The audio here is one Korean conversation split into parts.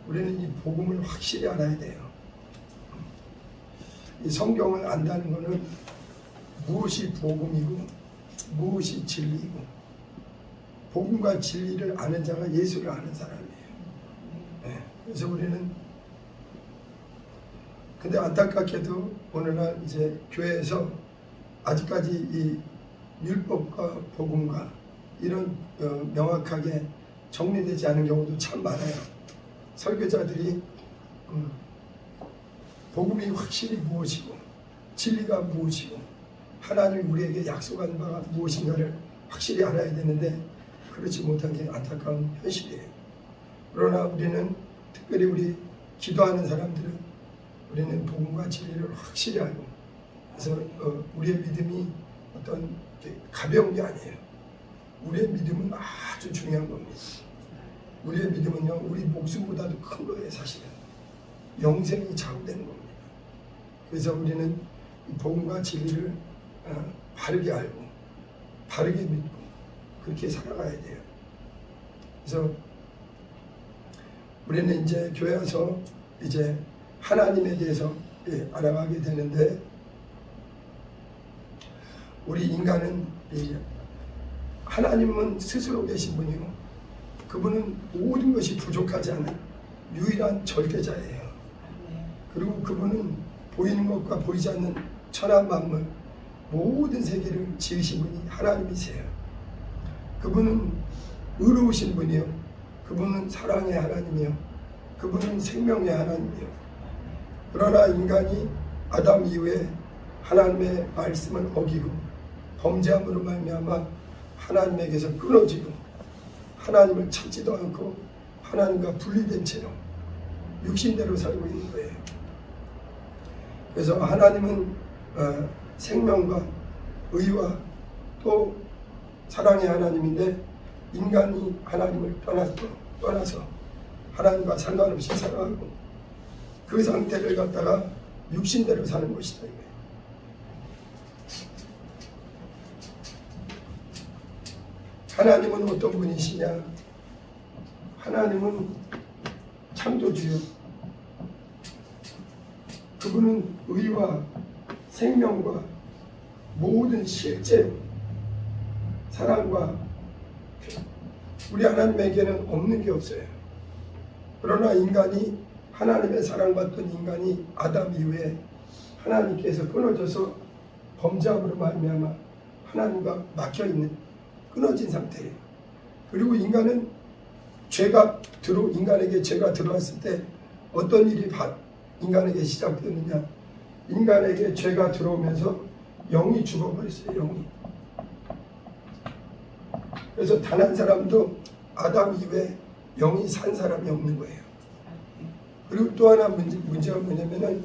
우리는 이 복음을 확실히 알아야 돼요. 이 성경을 안다는 것은 무엇이 복음이고 무엇이 진리이고, 복음과 진리를 아는 자가 예수를 아는 사람이에요. 네. 그래서 우리는, 근데 안타깝게도 오늘날 이제 교회에서 아직까지 이 율법과 복음과 이런 명확하게 정리되지 않은 경우도 참 많아요. 설교자들이 복음이 확실히 무엇이고 진리가 무엇이고 하나님이 우리에게 약속한 바가 무엇인가를 확실히 알아야 되는데 그렇지 못한 게 안타까운 현실이에요. 그러나 우리는, 특별히 우리 기도하는 사람들은 우리는 복음과 진리를 확실히 알고, 그래서 우리의 믿음이 어떤 가벼운 게 아니에요. 우리의 믿음은 아주 중요한 겁니다. 우리의 믿음은요, 우리 목숨보다도 큰 거예요. 사실은 영생이 좌우되는 겁니다. 그래서 우리는 이 복음과 진리를 바르게 알고 바르게 믿고 그렇게 살아가야 돼요. 그래서 우리는 이제 교회 와서 이제 하나님에 대해서 알아가게 되는데, 우리 인간은 하나님은 스스로 계신 분이고 그분은 모든 것이 부족하지 않은 유일한 절대자예요. 그리고 그분은 보이는 것과 보이지 않는 천하 만물 모든 세계를 지으신 분이 하나님이세요. 그분은 의로우신 분이요, 그분은 사랑의 하나님이요, 그분은 생명의 하나님이요. 그러나 인간이 아담 이후에 하나님의 말씀을 어기고 범죄함으로 말미암아 하나님에게서 끊어지고 하나님을 찾지도 않고 하나님과 분리된 채로 육신대로 살고 있는 거예요. 그래서 하나님은 생명과 의와 또 사랑의 하나님인데, 인간이 하나님을 떠나서 하나님과 상관없이 살아가고 그 상태를 갖다가 육신대로 사는 것이다. 하나님은 어떤 분이시냐? 하나님은 창조주요, 그분은 의와 생명과 모든 실제 사랑과, 우리 하나님에게는 없는 게 없어요. 그러나 인간이, 하나님의 사랑받던 인간이 아담 이후에 하나님께서 끊어져서 범죄함으로 말미암아 하나님과 막혀있는, 끊어진 상태예요. 그리고 인간은 인간에게 죄가 들어왔을 때 어떤 일이 인간에게 시작되느냐? 인간에게 죄가 들어오면서 영이 죽어버렸어요. 영이. 그래서 단 한 사람도 아담 이후에 영이 산 사람이 없는 거예요. 그리고 또 하나 문제가 뭐냐면은,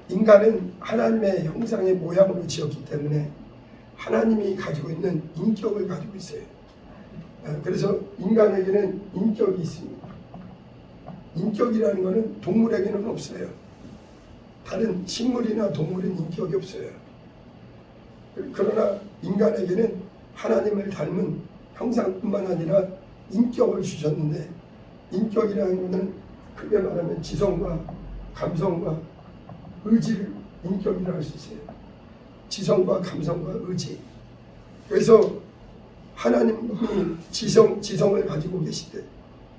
인간은 하나님의 형상의 모양으로 지었기 때문에 하나님이 가지고 있는 인격을 가지고 있어요. 그래서 인간에게는 인격이 있습니다. 인격이라는 것은 동물에게는 없어요. 다른 식물이나 동물은 인격이 없어요. 그러나 인간에게는 하나님을 닮은 형상뿐만 아니라 인격을 주셨는데, 인격이라는 것은 크게 말하면 지성과 감성과 의지를 인격이라 할 수 있어요. 지성과 감성과 의지. 그래서 하나님이 지성을 가지고 계실 때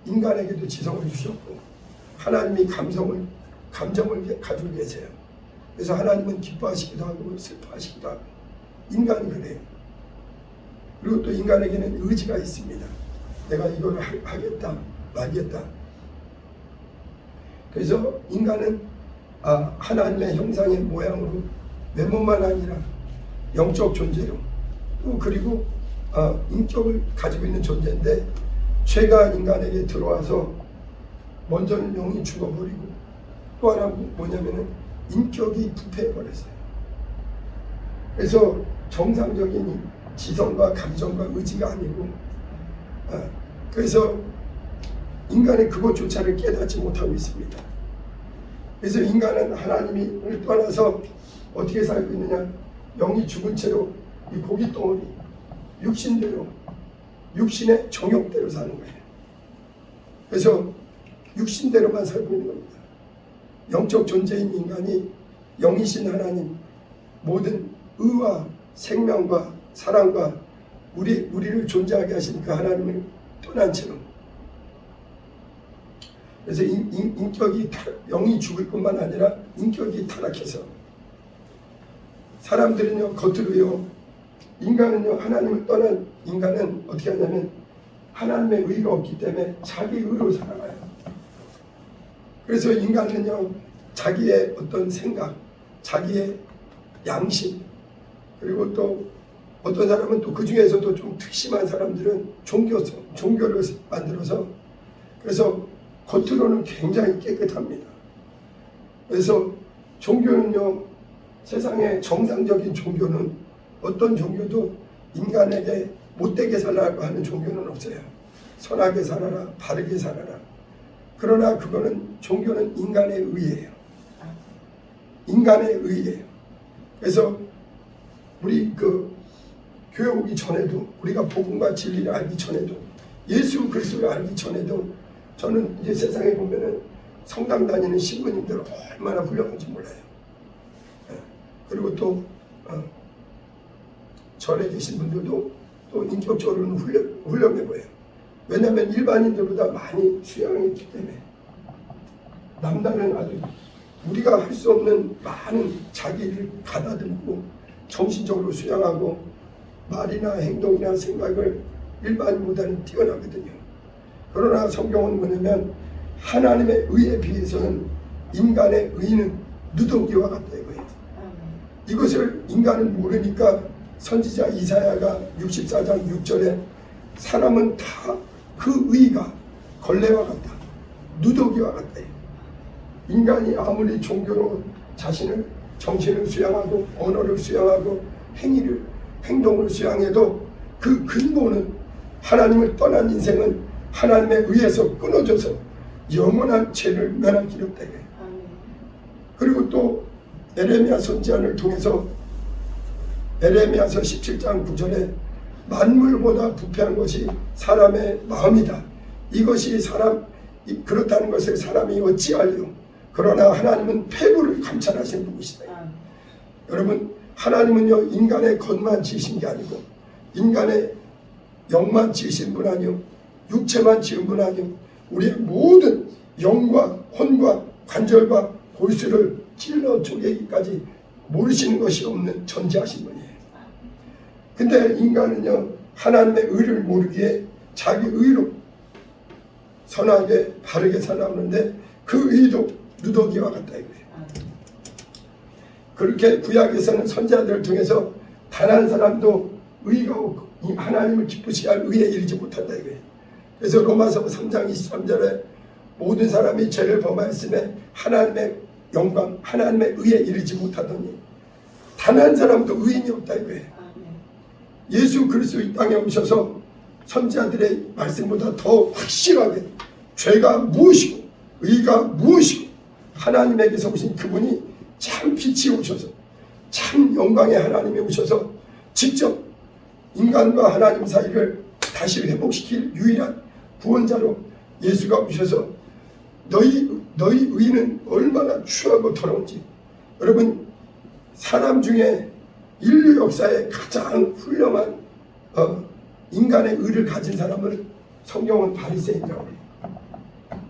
인간에게도 지성을 주셨고, 하나님이 감정을 가지고 계세요. 그래서 하나님은 기뻐하시기도 하고 슬퍼하시기도 하고, 인간이 그래요. 그리고 또 인간에게는 의지가 있습니다. 내가 이걸 하겠다 말겠다. 그래서 인간은 하나님의 형상의 모양으로 외모만 아니라 영적 존재로, 또 그리고 인격을 가지고 있는 존재인데, 죄가 인간에게 들어와서 먼저는 영이 죽어버리고, 또 하나 뭐냐면은 인격이 부패해버렸어요. 그래서 정상적인 지성과 감정과 의지가 아니고, 그래서 인간의 그것조차를 깨닫지 못하고 있습니다. 그래서 인간은 하나님을 떠나서 어떻게 살고 있느냐? 영이 죽은 채로 이 고깃덩어리, 육신대로, 육신의 정욕대로 사는 거예요. 그래서 육신대로만 살고 있는 겁니다. 영적 존재인 인간이 영이신 하나님, 모든 의와 생명과 사랑과 우리를 존재하게 하신 그 하나님을 떠난 채로, 그래서 인격이 영이 죽을 뿐만 아니라 인격이 타락해서 사람들은요, 겉으로요, 인간은요, 하나님을 떠난 인간은 어떻게 하냐면 하나님의 의가 없기 때문에 자기 의로 살아가요. 그래서 인간은요, 자기의 어떤 생각, 자기의 양심, 그리고 또 어떤 사람은 또 그 중에서도 좀 특심한 사람들은 종교를 만들어서, 그래서 겉으로는 굉장히 깨끗합니다. 그래서 종교는요, 세상의 정상적인 종교는 어떤 종교도 인간에게 못되게 살라고 하는 종교는 없어요. 선하게 살아라, 바르게 살아라. 그러나 그거는 종교는 인간의 의예요. 인간의 의예요. 그래서 우리 교회 오기 전에도, 우리가 복음과 진리를 알기 전에도, 예수 그리스도를 알기 전에도, 저는 이제 세상에 보면은 성당 다니는 신부님들 얼마나 훌륭한지 몰라요. 그리고 또 절에 계신 분들도 또 인격적으로는 훌륭해 보여요. 왜냐하면 일반인들보다 많이 수양했기 때문에. 남다른 아주 우리가 할 수 없는 많은 자기를 가다듬고 정신적으로 수양하고 말이나 행동이나 생각을 일반인보다는 뛰어나거든요. 그러나 성경은 뭐냐면 하나님의 의에 비해서는 인간의 의는 누더기와 같다 이거예요. 이것을 인간은 모르니까 선지자 이사야가 64장 6절에 사람은 다 그 의가 걸레와 같다, 누더기와 같다. 인간이 아무리 종교로 자신을, 정신을 수양하고 언어를 수양하고 행동을 수양해도 그 근본은 하나님을 떠난 인생은 하나님에 의해서 끊어져서 영원한 죄를 면할 길이 없다. 그리고 또 에레미야 선지자를 통해서 에레미야서 17장 9절에 만물보다 부패한 것이 사람의 마음이다. 이것이 그렇다는 것을 사람이 어찌하리요. 그러나 하나님은 폐부를 감찰하시는 분이시다. 여러분, 하나님은요, 인간의 겉만 지으신 게 아니고 인간의 영만 지으신 분 아니요, 육체만 지은 분 아니요, 우리의 모든 영과 혼과 관절과 골수를 찔러 쪼개기까지 모르시는 것이 없는 전지하신 분이에요. 근데 인간은요, 하나님의 의를 모르기에 자기 의로 선하게 바르게 살아오는데 그 의도 누더기와 같다 이거예요. 그렇게 구약에서는 선지자들을 통해서 단 한 사람도 의가 없고 하나님을 기쁘시게 할 의에 이르지 못한다 이거예요. 그래서 로마서 3장 23절에 모든 사람이 죄를 범하였음에 하나님의 영광, 하나님의 의에 이르지 못하더니 단 한 사람도 의인이 없다 이거예요. 예수 그리스도 이 땅에 오셔서 선지자들의 말씀보다 더 확실하게 죄가 무엇이고 의가 무엇이고 하나님에게서 오신 그분이 참 빛이 오셔서 참 영광의 하나님이 오셔서 직접 인간과 하나님 사이를 다시 회복시킬 유일한 구원자로 예수가 오셔서 너희 의는 얼마나 추하고 더러운지. 여러분, 사람 중에 인류 역사에 가장 훌륭한 인간의 의를 가진 사람을 성경은 바리새인이라고 해요.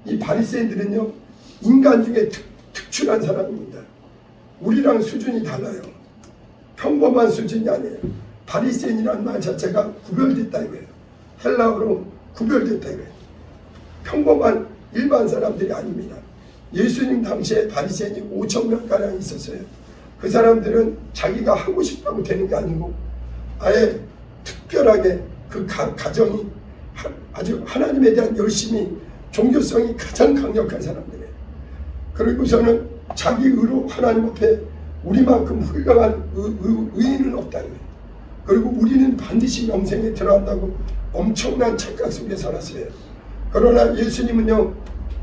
이 바리새인들은요, 인간 중에 특출한 사람입니다. 우리랑 수준이 달라요. 평범한 수준이 아니에요. 바리새인이라는 말 자체가 구별됐다 이거예요. 헬라어로 구별됐다 이거예요. 평범한 일반 사람들이 아닙니다. 예수님 당시에 바리새인이 5,000명가량 있었어요. 그 사람들은 자기가 하고 싶다고 되는 게 아니고 아예 특별하게 그 가정이 아주 하나님에 대한 열심이, 종교성이 가장 강력한 사람들이에요. 그리고서는 자기 의로 하나님 앞에 우리만큼 훌륭한 의인은 없다는 거예요. 그리고 우리는 반드시 영생에 들어간다고 엄청난 착각 속에 살았어요. 그러나 예수님은요,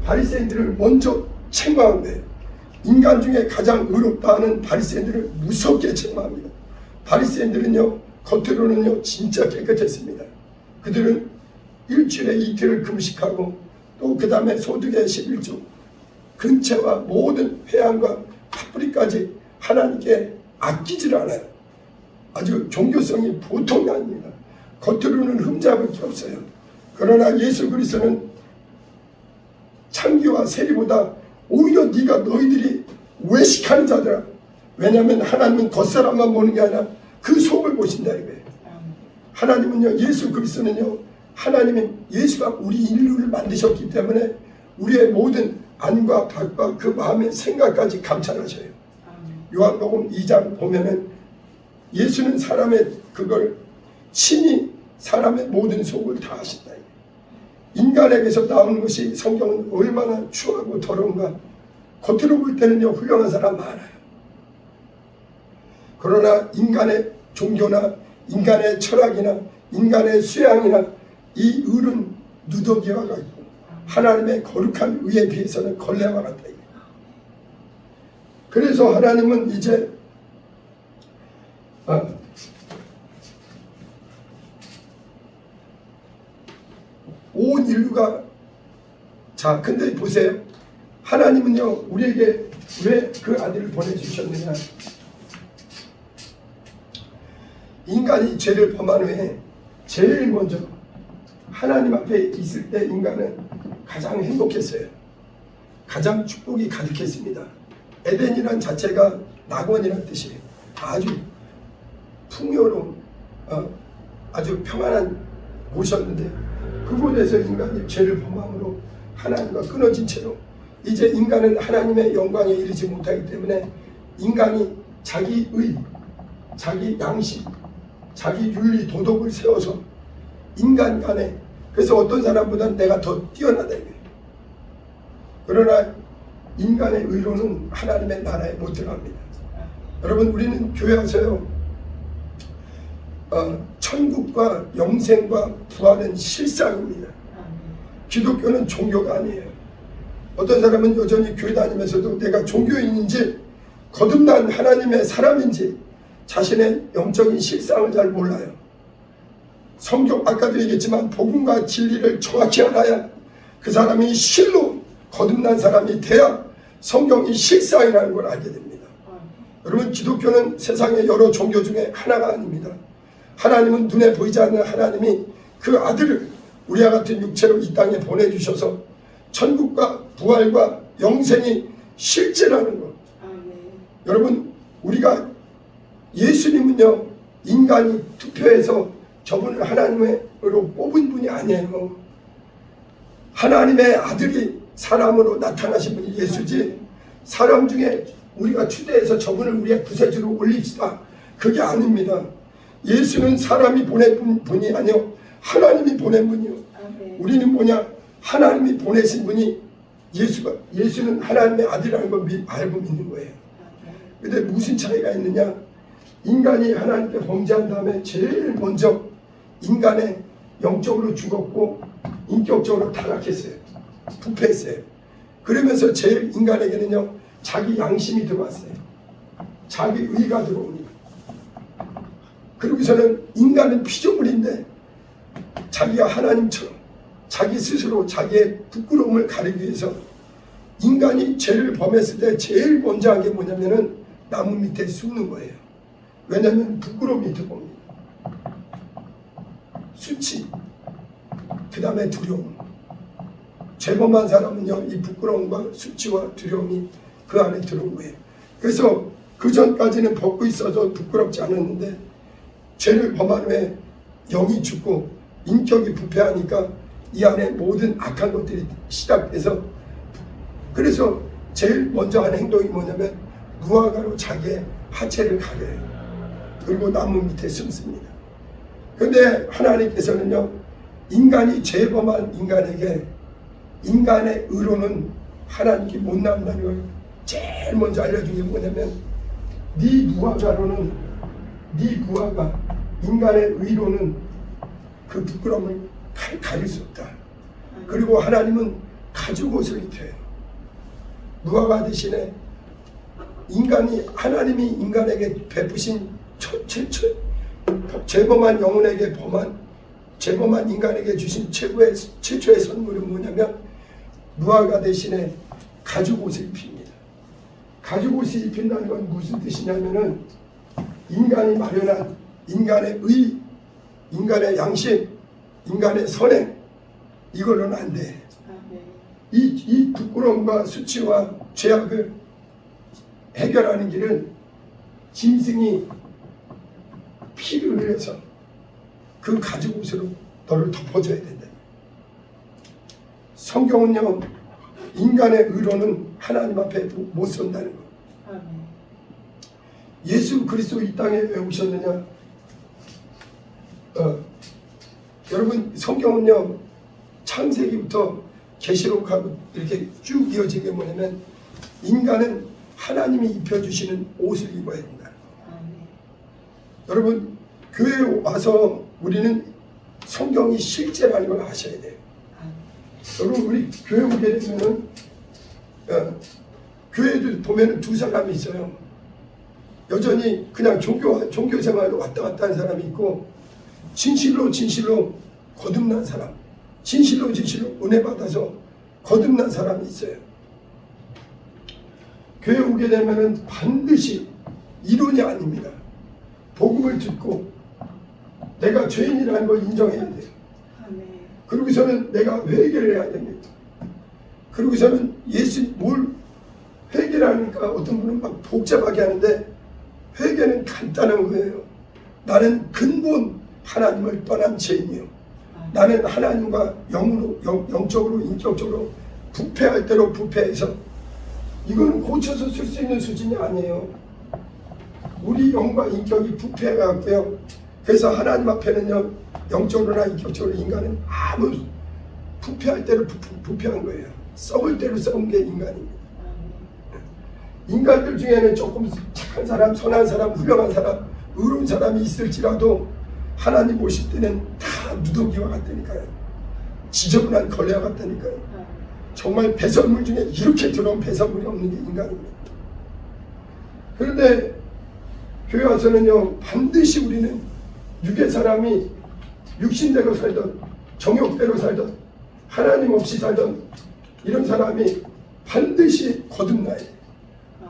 바리새인들을 먼저 책망한 거예요. 인간 중에 가장 의롭다 하는 바리새인들을 무섭게 책망합니다. 바리새인들은요, 겉으로는요 진짜 깨끗했습니다. 그들은 일주일에 이틀을 금식하고 또 그 다음에 소득의 11조, 근처와 모든 회양과 파뿌리까지 하나님께 아끼질 않아요. 아주 종교성이 보통이 아닙니다. 겉으로는 흠잡을 게 없어요. 그러나 예수 그리스도는 창기와 세리보다 오히려 너희들이 외식하는 자들아. 왜냐하면 하나님은 겉사람만 보는 게 아니라 그 속을 보신다 이거예요. 하나님은요, 예수 그리스도는요, 하나님은 예수가 우리 인류를 만드셨기 때문에 우리의 모든 안과 밖과 그 마음의 생각까지 감찰하셔요. 요한복음 2장 보면은 예수는 사람의 그걸 친히 사람의 모든 속을 다 아신다. 인간에게서 나오는 것이 성경은 얼마나 추하고 더러운가. 겉으로 볼 때는요, 훌륭한 사람 많아요. 그러나 인간의 종교나 인간의 철학이나 인간의 수양이나 이 을은 누더기와 같고 하나님의 거룩한 의에 비해서는 걸레와 같다. 그래서 하나님은 이제 온 인류가, 자 근데 보세요. 하나님은요 우리에게 왜 그 아들을 보내주셨느냐. 인간이 죄를 범한 후에 제일 먼저 하나님 앞에 있을 때 인간은 가장 행복했어요. 가장 축복이 가득했습니다. 에덴이란 자체가 낙원이란 뜻이에요. 아주 풍요로운 아주 평안한 곳이었는데 그곳에서 인간이 죄를 범함으로 하나님과 끊어진 채로 이제 인간은 하나님의 영광에 이르지 못하기 때문에 인간이 자기 의, 자기 양심, 자기 윤리, 도덕을 세워서 인간 간에, 그래서 어떤 사람보다는 내가 더 뛰어나다 이거예요. 그러나 인간의 의로는 하나님의 나라에 못 들어갑니다. 여러분, 우리는 교회 와서요, 천국과 영생과 부활은 실상입니다. 기독교는 종교가 아니에요. 어떤 사람은 여전히 교회 다니면서도 내가 종교인인지 거듭난 하나님의 사람인지 자신의 영적인 실상을 잘 몰라요. 성경 아까도 얘기했지만 복음과 진리를 정확히 알아야 그 사람이 실로 거듭난 사람이 돼야 성경이 실상이라는 걸 알게 됩니다. 여러분, 기독교는 세상의 여러 종교 중에 하나가 아닙니다. 하나님은 눈에 보이지 않는 하나님이 그 아들을 우리와 같은 육체로 이 땅에 보내주셔서 천국과 부활과 영생이 실제라는 것. 여러분, 우리가 예수님은요 인간이 투표해서 저분을 하나님으로 뽑은 분이 아니에요. 하나님의 아들이 사람으로 나타나신 분이 예수지, 사람 중에 우리가 추대해서 저분을 우리의 구세주로 올립시다, 그게 아닙니다. 예수는 사람이 보낸 분이 아니요 하나님이 보낸 분이요. 우리는 뭐냐, 하나님이 보내신 분이 예수는 하나님의 아들이라는 걸 알고 믿는 거예요. 근데 무슨 차이가 있느냐, 인간이 하나님께 범죄한 다음에 제일 먼저 인간의 영적으로 죽었고 인격적으로 타락했어요. 부패했어요. 그러면서 제일 인간에게는요 자기 양심이 들어왔어요. 자기 의가 들어옵니다. 그러고서는 인간은 피조물인데 자기가 하나님처럼 자기 스스로 자기의 부끄러움을 가리기 위해서 인간이 죄를 범했을 때 제일 먼저 한 게 뭐냐면은 나무 밑에 숨는 거예요. 왜냐하면 부끄러움이 들어옵니다. 수치, 그 다음에 두려움. 죄범한 사람은요 이 부끄러움과 수치와 두려움이 그 안에 들어온 거예요. 그래서 그 전까지는 벗고 있어도 부끄럽지 않았는데 죄를 범한 후에 영이 죽고 인격이 부패하니까 이 안에 모든 악한 것들이 시작돼서, 그래서 제일 먼저 하는 행동이 뭐냐면 무화과로 자기의 하체를 가려요. 그리고 나무 밑에 숨습니다. 그런데 하나님께서는요 인간이 죄범한 인간에게 인간의 의로는 하나님께 못 남다는 걸 제일 먼저 알려준 게 뭐냐면 네 무화과로는, 네 무화과 인간의 의로는 그 부끄러움을 가릴 수 없다. 그리고 하나님은 가죽 옷을 입혀요. 무화과 대신에 하나님이 인간에게 베푸신 죄범한 영혼에게 죄범한 인간에게 주신 최초의 선물은 뭐냐면 무화과 대신에 가죽옷을 입힙니다. 가죽옷을 입힌다는 건 무슨 뜻이냐면은 인간이 마련한 인간의 의, 인간의 양심, 인간의 선행, 이걸로는 안 돼. 이 부끄러움과 수치와 죄악을 해결하는 길은 짐승이 피를 흘려서 그 가죽옷으로 너를 덮어줘야 된다. 성경은요, 인간의 의로는 하나님 앞에 못 선다는 거. 예수 그리스도 이 땅에 왜 오셨느냐? 여러분, 성경은요, 창세기부터 계시록하고 이렇게 쭉 이어지게 뭐냐면 인간은 하나님이 입혀주시는 옷을 입어야 된다는 거. 여러분, 교회에 와서 우리는 성경이 실제라는 걸 아셔야 돼요. 여러분, 우리 교회 오게 되면은 교회도 보면은 두 사람이 있어요. 여전히 그냥 종교 생활로 왔다 갔다 하는 사람이 있고, 진실로 거듭난 사람, 진실로 은혜 받아서 거듭난 사람이 있어요. 교회 오게 되면은 반드시 이론이 아닙니다. 복음을 듣고 내가 죄인이라는 걸 인정해야 돼요. 그러고서는 내가 회개를 해야 됩니다. 그러고서는 뭘 회개라니까 어떤 분은 막 복잡하게 하는데, 회개는 간단한 거예요. 나는 근본 하나님을 떠난 죄인이요. 나는 하나님과 영적으로 인격적으로 부패할 대로 부패해서, 이거는 고쳐서 쓸 수 있는 수준이 아니에요. 우리 영과 인격이 부패해갖고요. 그래서 하나님 앞에는요, 영적으로나 인격적으로 인간은 아무 부패할 대로 부패한 거예요. 썩을 대로 썩은 게 인간입니다. 인간들 중에는 조금 착한 사람, 선한 사람, 훌륭한 사람, 의로운 사람이 있을지라도 하나님 오실 때는 다 누더기와 같다니까요. 지저분한 걸레와 같다니까요. 정말 배설물 중에 이렇게 더러운 배설물이 없는 게 인간입니다. 그런데 교회 와서는요, 반드시 우리는 육의 사람이 육신대로 살던, 정욕대로 살던, 하나님 없이 살던 이런 사람이 반드시 거듭나야 돼.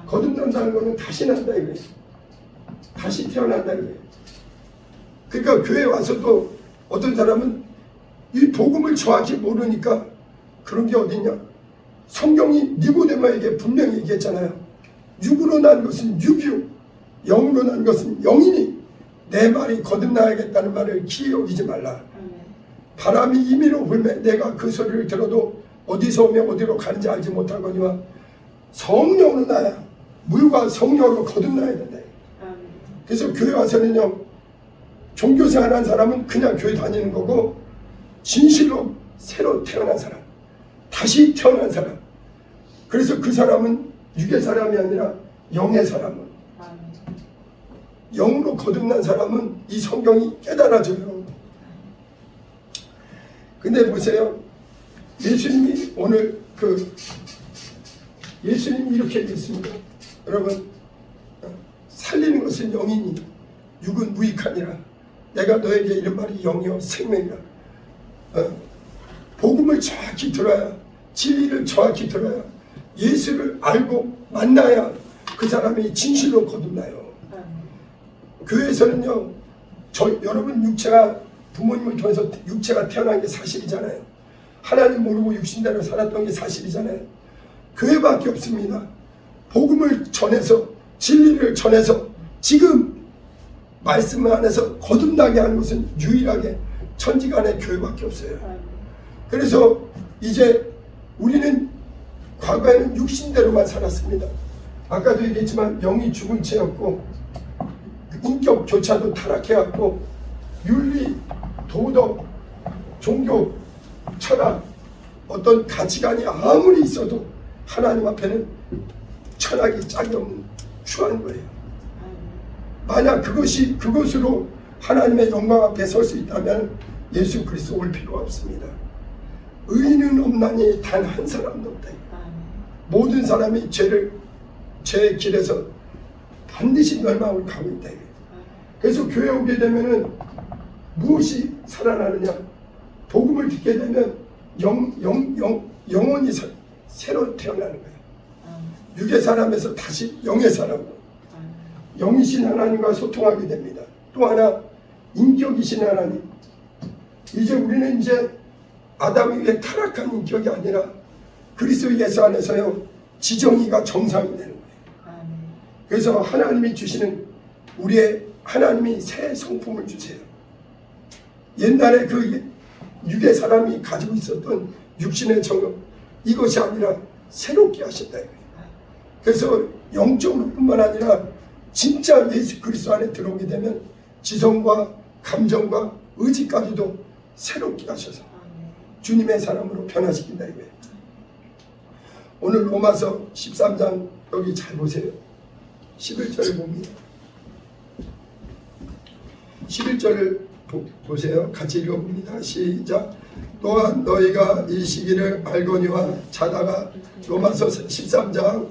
거듭난다는 것은 다시 난다 이거예요. 다시 태어난다 이거예요. 그러니까 교회에 와서도 어떤 사람은 이 복음을 정확히 모르니까 그런 게 어딨냐? 성경이 니고데모에게 분명히 얘기했잖아요. 육으로 난 것은 육이요, 영으로 난 것은 영이니 내 말이 거듭나야겠다는 말을 기이 여기지 말라. 바람이 임의로 불매 내가 그 소리를 들어도 어디서 오며 어디로 가는지 알지 못하거니와 성령으로 나야 물과 성령으로 거듭나야 된다. 그래서 교회 와서는요, 종교생활한 사람은 그냥 교회 다니는 거고, 진실로 새로 태어난 사람, 다시 태어난 사람, 그래서 그 사람은 육의 사람이 아니라 영의 사람은, 영으로 거듭난 사람은 이 성경이 깨달아져요. 근데 보세요, 예수님이 오늘 예수님이 이렇게 얘기했습니다. 여러분, 살리는 것은 영이니 육은 무익하니라. 내가 너에게 이런 말이 영이요 생명이라. 복음을 정확히 들어야, 진리를 정확히 들어야, 예수를 알고 만나야 그 사람이 진실로 거듭나요. 교회에서는요, 여러분 육체가 부모님을 통해서 육체가 태어난 게 사실이잖아요. 하나님 모르고 육신대로 살았던 게 사실이잖아요. 교회밖에 없습니다. 복음을 전해서, 진리를 전해서 지금 말씀 안에서 거듭나게 하는 것은 유일하게 천지간의 교회밖에 없어요. 그래서 이제 우리는 과거에는 육신대로만 살았습니다. 아까도 얘기했지만 영이 죽은 채였고, 인격조차도 타락해왔고, 윤리, 도덕, 종교, 철학, 어떤 가치관이 아무리 있어도 하나님 앞에는 철학이 짝이 없는 추한 거예요. 만약 그것으로 하나님의 영광 앞에 설 수 있다면 예수 그리스도 올 필요가 없습니다. 의인은 없나니 단 한 사람도 없다. 모든 사람이 죄의 길에서 반드시 멸망을 가고 있다. 그래서 교회 오게 되면은 무엇이 살아나느냐? 복음을 듣게 되면 영혼이 새로 태어나는 거예요. 육의 사람에서 다시 영의 사람으로 영이신 하나님과 소통하게 됩니다. 또 하나 인격이신 하나님. 이제 우리는 이제 아담 위에 타락한 인격이 아니라 그리스도 예수 안에서요 지정의가 정상이 되는 거예요. 그래서 하나님이 주시는 하나님이 새 성품을 주세요. 옛날에 그 육의 사람이 가지고 있었던 육신의 정욕 이것이 아니라 새롭게 하신다 이거예요. 그래서 영적으로 뿐만 아니라 진짜 예수 그리스도 안에 들어오게 되면 지성과 감정과 의지까지도 새롭게 하셔서 주님의 사람으로 변화시킨다 이거예요. 오늘 로마서 13장 여기 잘 보세요. 11절을 봅니다. 11절을 보세요. 같이 읽어봅니다. 시작. 또한 너희가 이 시기를 알거니와 자다가 로마서 13장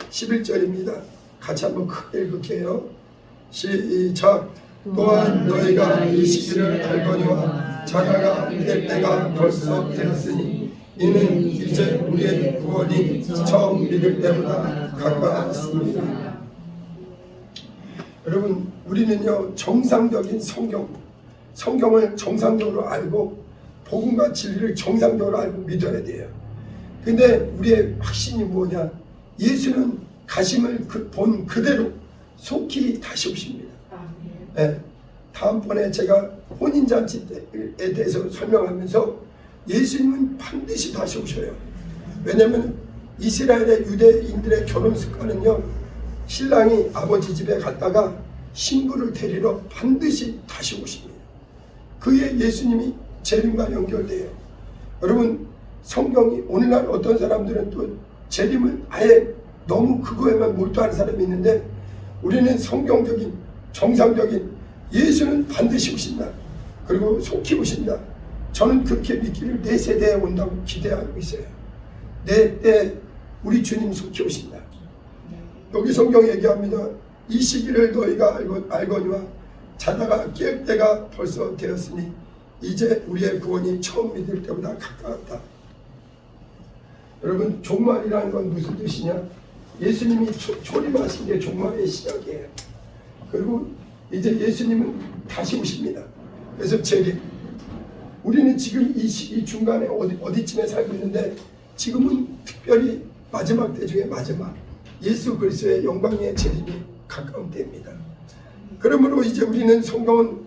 11절입니다. 같이 한번 크게 읽을게요. 시작. 또한 너희가 이 시기를 알거니와 자다가 깰 때가 벌써 되었으니 이는 이제 우리의 구원이 처음 믿을 때보다 가까웠습니다. 여러분 우리는요 정상적인 성경을 정상적으로 알고 복음과 진리를 정상적으로 알고 믿어야 돼요. 근데 우리의 확신이 뭐냐? 예수는 가심을 본 그대로 속히 다시 오십니다. 네. 다음번에 제가 혼인잔치에 대해서 설명하면서 예수님은 반드시 다시 오셔요. 왜냐하면 이스라엘의 유대인들의 결혼 습관은요 신랑이 아버지 집에 갔다가 신부를 데리러 반드시 다시 오십니다. 그게 예수님이 재림과 연결돼요. 여러분 성경이 오늘날 어떤 사람들은 또 재림을 아예 너무 그거에만 몰두하는 사람이 있는데 우리는 성경적인 정상적인 예수는 반드시 오신다. 그리고 속히 오신다. 저는 그렇게 믿기를 내 세대에 온다고 기대하고 있어요. 내 때 우리 주님 속히 오신다. 여기 성경 얘기합니다. 이 시기를 너희가 알거니와 자다가 깰 때가 벌써 되었으니 이제 우리의 구원이 처음 믿을 때보다 가까웠다. 여러분 종말이라는 건 무슨 뜻이냐? 예수님이 초림하신 게 종말의 시작이에요. 그리고 이제 예수님은 다시 오십니다. 그래서 재림. 우리는 지금 이 중간에 어디쯤에 살고 있는데 지금은 특별히 마지막 때 중에 마지막 예수 그리스도의 영광의 재림이 가까운 때입니다. 그러므로 이제 우리는 성경은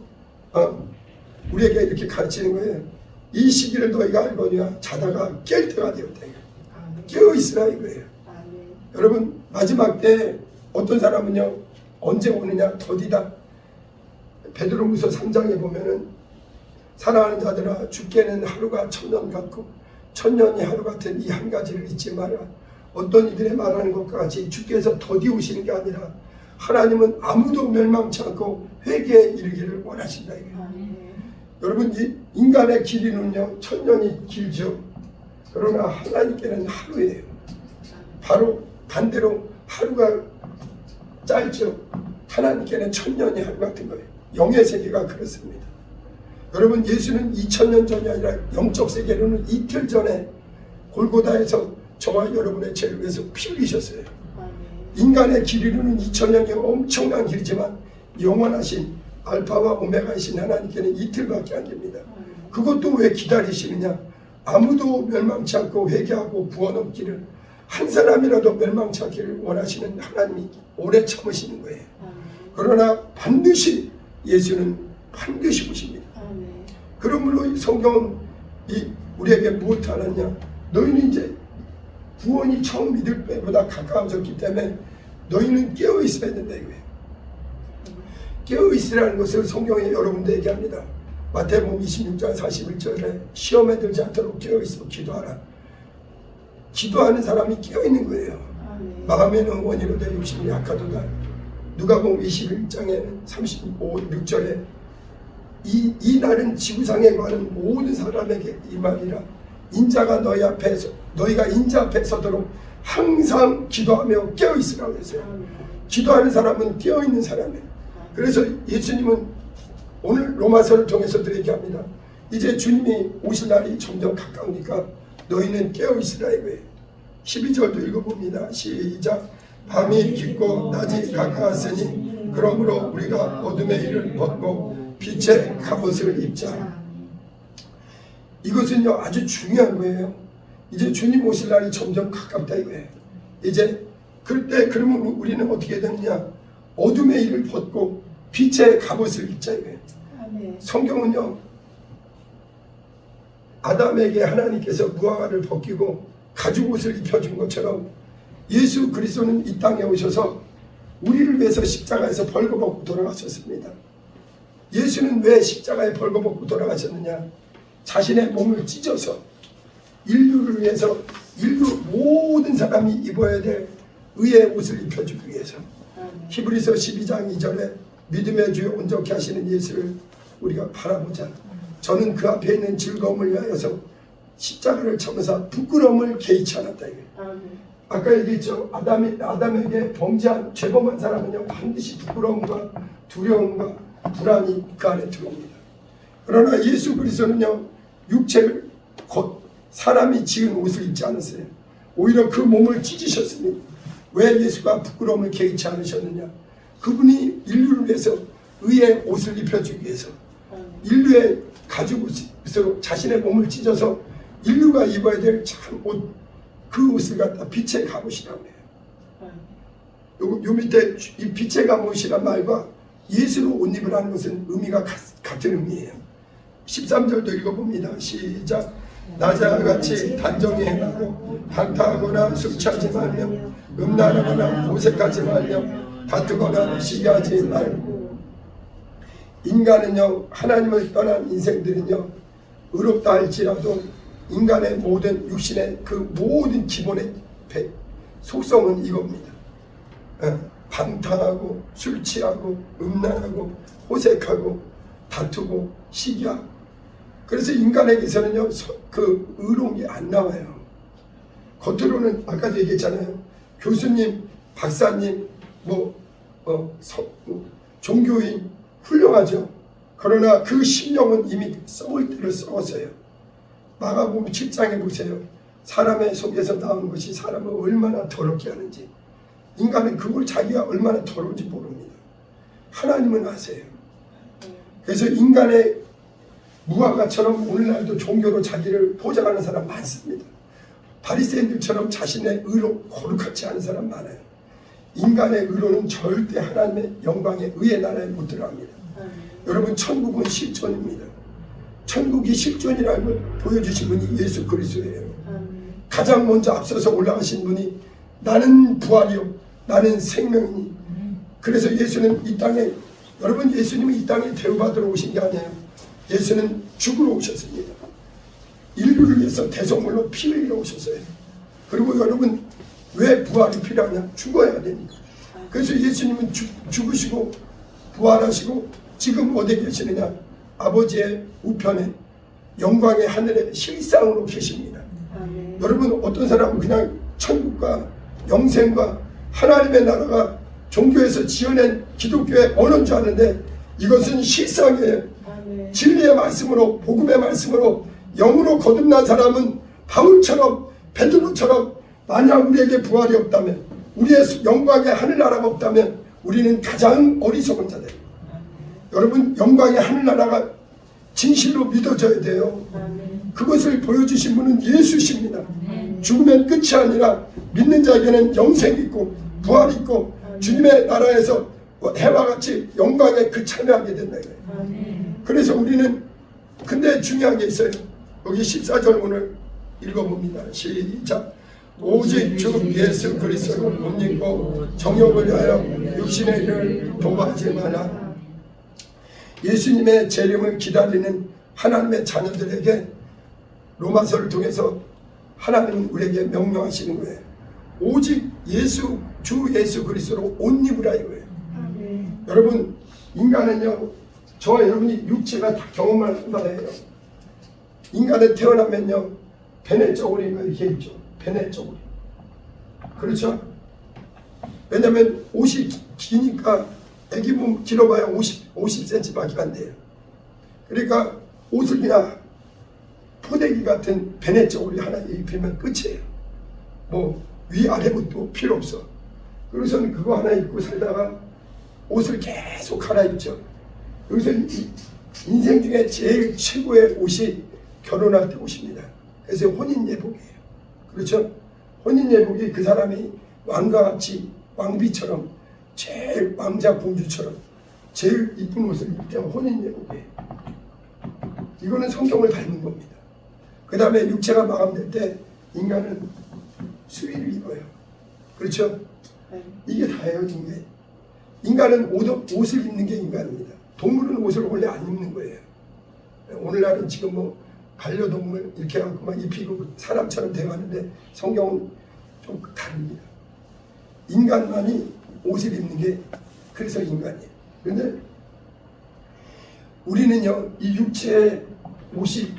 우리에게 이렇게 가르치는 거예요. 이 시기를 너희가 알거니와 자다가 깰 때가 되었다. 깨어 있으라 이거예요. 여러분 마지막 때 어떤 사람은요 언제 오느냐 더디다. 베드로후서 3장에 보면은 사랑하는 자들아 죽게는 하루가 천년 같고 천년이 하루 같은 이 한 가지를 잊지 마라. 어떤 이들의 말하는 것과 같이 주께서 더디 오시는 게 아니라 하나님은 아무도 멸망치 않고 회개에 이르기를 원하신다 이거예요. 여러분 이 인간의 길이는요 천년이 길죠. 그러나 하나님께는 하루예요. 바로 반대로 하루가 짧죠. 하나님께는 천년이 하루 같은 거예요. 영의 세계가 그렇습니다. 여러분 예수는 2000년 전이 아니라 영적 세계로는 이틀 전에 골고다에서 저와 여러분의 죄를 위해서 피 흘리셨어요. 인간의 길이로는 2000년이 엄청난 길이지만 영원하신 알파와 오메가이신 하나님께는 이틀밖에 안 됩니다. 그것도 왜 기다리시느냐? 아무도 멸망치 않고 회개하고 구원 얻기를 한 사람이라도 멸망치 않기를 원하시는 하나님이 오래 참으시는 거예요. 그러나 반드시 예수는 반드시 오십니다. 그러므로 성경은 우리에게 무엇을 하느냐? 너희는 이제 구원이 처음 믿을 때보다 가까워졌기 때문에 너희는 깨어 있어야 된다 이거예요. 깨어 있으라는 것을 성경에 여러분들 얘기합니다. 마태복음 26장 41절에 시험에 들지 않도록 깨어 있어 기도하라. 기도하는 사람이 깨어 있는 거예요. 마음에는 원이로되 육신이 약하도다. 누가복음 21장에는 36절에 이 날은 지구상에 관한 모든 사람에게 이 말이라. 인자가 너희가 인자 앞에 서도록 항상 기도하며 깨어 있으라고 했어요. 기도하는 사람은 깨어 있는 사람이에요. 그래서 예수님은 오늘 로마서를 통해서 얘기합니다. 이제 주님이 오실 날이 점점 가까우니까 너희는 깨어있으라 이거예요. 12절도 읽어봅니다. 시작. 밤이 깊고 낮이 가까웠으니 그러므로 우리가 어둠의 일을 벗고 빛의 갑옷을 입자. 이것은요 아주 중요한 거예요. 이제 주님 오실 날이 점점 가깝다 이거예요. 이제 그때 그러면 우리는 어떻게 되느냐? 어둠의 일을 벗고 빛의 갑옷을 입자 이거예요. 성경은요 아담에게 하나님께서 무화과를 벗기고 가죽옷을 입혀준 것처럼 예수 그리스도는 이 땅에 오셔서 우리를 위해서 십자가에서 벌거벗고 돌아가셨습니다. 예수는 왜 십자가에 벌거벗고 돌아가셨느냐? 자신의 몸을 찢어서 인류를 위해서 인류 모든 사람이 입어야 될 의의 옷을 입혀주기 위해서. 히브리서 12장 2절에 믿음의 주요 온전케 하시는 예수를 우리가 바라보자. 저는 그 앞에 있는 즐거움을 위하여서 십자가를 참으사 부끄러움을 개의치 않았다. 아까 얘기했죠. 아담에게 범죄한 죄범한 사람은요 반드시 부끄러움과 두려움과 불안이 그 안에 들어옵니다. 그러나 예수 그리스도는요 육체를 곧 사람이 지은 옷을 입지 않았어요. 오히려 그 몸을 찢으셨습니다. 왜 예수가 부끄러움을 개의치 않으셨느냐? 그분이 인류를 위해서 의의 옷을 입혀주기 위해서 인류의 가죽옷으로 자신의 몸을 찢어서 인류가 입어야 될 참 옷, 그 옷을 갖다 빛의 갑옷이라고 해요. 요 밑에 이 빛의 갑옷이란 말과 예수로 옷 입으라는 것은 의미가 같은 의미예요. 13절도 읽어봅니다. 시작. 나자와 같이 단정히 행하고 방탕하거나 술 취하지 말며 음란하거나 모색하지 말며 다투거나 시기하지 말고. 인간은요 하나님을 떠난 인생들은요 의롭다 할지라도 인간의 모든 육신의 그 모든 기본의 속성은 이겁니다. 방탕하고 술 취하고 음란하고 호색하고 다투고 시기하고. 그래서 인간에게서는요 그 의로운 게 안 나와요. 겉으로는 아까도 얘기했잖아요. 교수님, 박사님, 종교인 훌륭하죠. 그러나 그 심령은 이미 썩을 대로 썩었어요. 마가복음 7장에 보세요. 사람의 속에서 나온 것이 사람을 얼마나 더럽게 하는지. 인간은 그걸 자기가 얼마나 더러운지 모릅니다. 하나님은 아세요. 그래서 인간의 무화과처럼 오늘날도 종교로 자기를 포장하는 사람 많습니다. 바리새인들처럼 자신의 의로 거룩하지 않은 사람 많아요. 인간의 의로는 절대 하나님의 영광의 의의 나라에 못 들어갑니다. 여러분 천국은 실존입니다. 천국이 실존이라고 보여주신 분이 예수 그리스도예요. 가장 먼저 앞서서 올라가신 분이 나는 부활이요 나는 생명이니. 그래서 예수는 이 땅에, 여러분 예수님은 이 땅에 대우받으러 오신 게 아니에요. 예수는 죽으러 오셨습니다. 인류를 위해서 대속물로 피 흘리러 오셨어요. 그리고 여러분 왜 부활이 필요하냐? 죽어야 되니까. 그래서 예수님은 죽으시고 부활하시고 지금 어디 계시느냐? 아버지의 우편에 영광의 하늘에 실상으로 계십니다. 여러분 어떤 사람은 그냥 천국과 영생과 하나님의 나라가 종교에서 지어낸 기독교의 언어인 줄 아는데 이것은 실상이에요. 진리의 말씀으로 복음의 말씀으로 영으로 거듭난 사람은 바울처럼 베드로처럼 만약 우리에게 부활이 없다면 우리의 영광의 하늘나라가 없다면 우리는 가장 어리석은 자들. 여러분 영광의 하늘나라가 진실로 믿어져야 돼요. 그것을 보여주신 분은 예수십니다. 죽으면 끝이 아니라 믿는 자에게는 영생이 있고 부활이 있고 주님의 나라에서 해와 같이 영광에 그 참여하게 된다. 그래서 우리는 근데 중요한 게 있어요. 여기 14절 오늘 읽어봅니다. 시작. 오직 주 예수 그리스도를 못 입고 정욕을 위하여 육신의 일을 도모하지 마라. 예수님의 재림을 기다리는 하나님의 자녀들에게 로마서를 통해서 하나님은 우리에게 명령하시는 거예요. 오직 주 예수 그리스도로 옷 입으라 이거예요. 여러분 인간은요 저와 여러분이 육체가 다 경험을 한다 해요. 인간은 태어나면요 베네 쪼그리가 이렇게 있죠. 베네 쪼그리. 그렇죠? 왜냐면 옷이 기니까 애기 몸 길어봐야 50cm밖에 안 돼요. 그러니까 옷을 그냥 포대기 같은 베네 쪽으로 하나 입히면 끝이에요. 뭐 위아래 옷도 필요 없어. 그래서는 그거 하나 입고 살다가 옷을 계속 갈아입죠. 여기서 인생 중에 제일 최고의 옷이 결혼할 때 옷입니다. 그래서 혼인 예복이에요. 그렇죠? 혼인 예복이 그 사람이 왕과 같이 왕비처럼 제일 왕자 공주처럼 제일 이쁜 옷을 입을 때가 혼인 예복이에요. 이거는 성경을 닮은 겁니다. 그 다음에 육체가 마감될 때 인간은 수의를 입어요. 그렇죠? 이게 다예요. 이게. 인간은 옷을 입는 게 인간입니다. 동물은 옷을 원래 안 입는 거예요. 오늘날은 지금 뭐 반려동물 이렇게 해갖고 막 입히고 사람처럼 대화하는데 성경은 좀 다릅니다. 인간만이 옷을 입는 게 그래서 인간이에요. 그런데 우리는요, 이 육체의 옷이